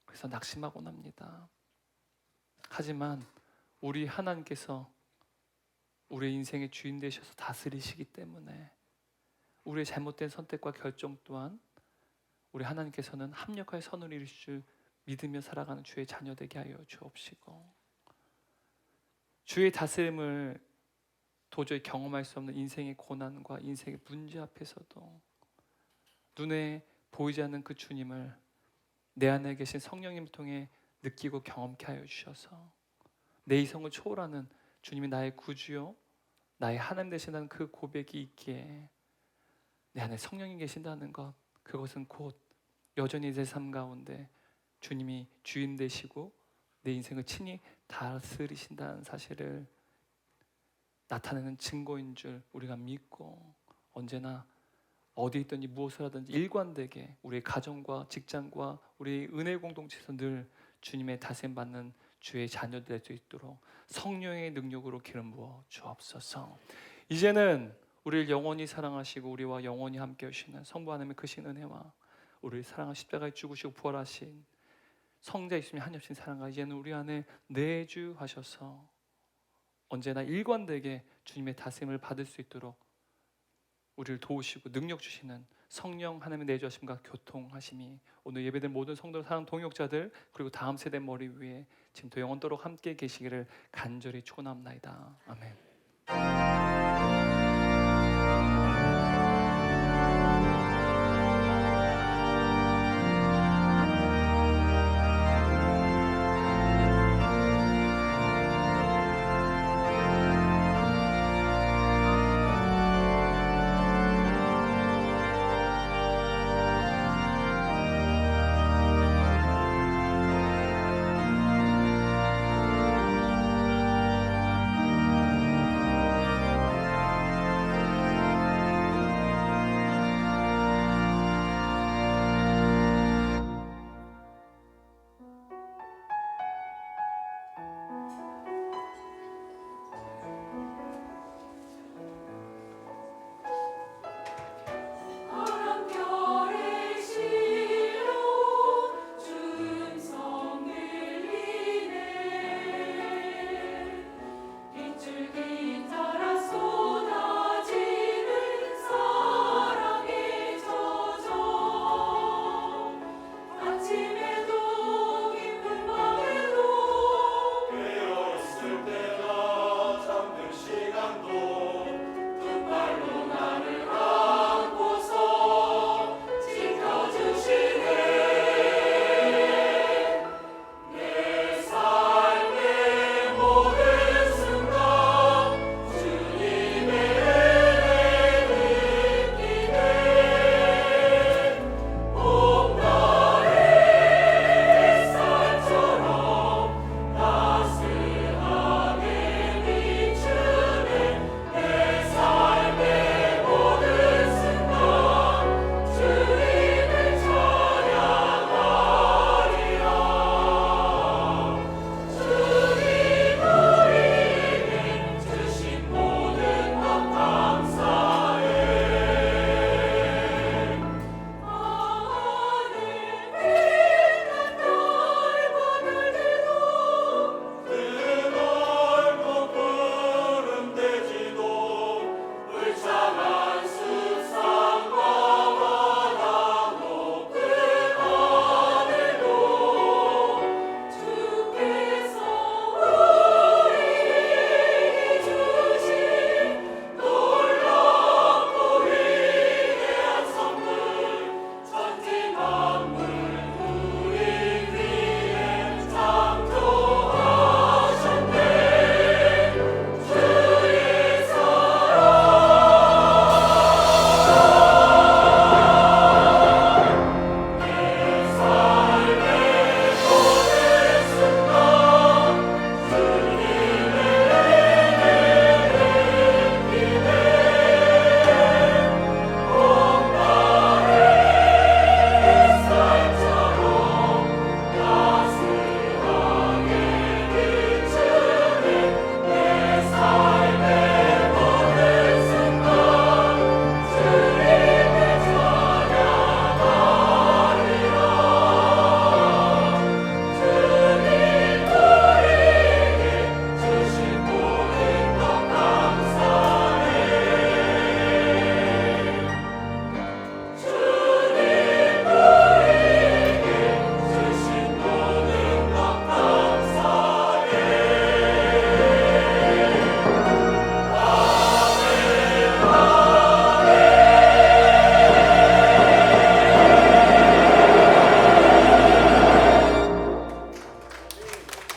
그래서 낙심하곤 합니다. 하지만 우리 하나님께서 우리의 인생의 주인 되셔서 다스리시기 때문에 우리의 잘못된 선택과 결정 또한 우리 하나님께서는 합력하여 선을 이루실 줄 믿으며 살아가는 주의 자녀 되게 하여 주옵시고, 주의 다스림을 도저히 경험할 수 없는 인생의 고난과 인생의 문제 앞에서도 눈에 보이지 않는 그 주님을 내 안에 계신 성령님을 통해 느끼고 경험케 하여 주셔서 내 이성을 초월하는 주님이 나의 구주요 나의 하나님 되신다는 그 고백이 있기에 내 안에 성령이 계신다는 것, 그것은 곧 여전히 내 삶 가운데 주님이 주인 되시고 내 인생을 친히 다스리신다는 사실을 나타내는 증거인 줄 우리가 믿고, 언제나 어디 있든지 무엇을 하든지 일관되게 우리의 가정과 직장과 우리 은혜 공동체에서 늘 주님의 다스림 받는 주의 자녀들 될 수 있도록 성령의 능력으로 기름 부어 주옵소서. 이제는 우리를 영원히 사랑하시고 우리와 영원히 함께 하시는 성부 하나님의 크신 은혜와 우리를 사랑하신 십자가에 죽으시고 부활하신 성자 예수님의 한없인 사랑과 이제는 우리 안에 내주하셔서 언제나 일관되게 주님의 다스림을 받을 수 있도록 우리를 도우시고 능력 주시는 성령 하나님의 내주하심과 교통하심이 오늘 예배된 모든 성도 사랑 동역자들 그리고 다음 세대 머리 위에 지금도 영원토록 함께 계시기를 간절히 축원합니다. 아멘.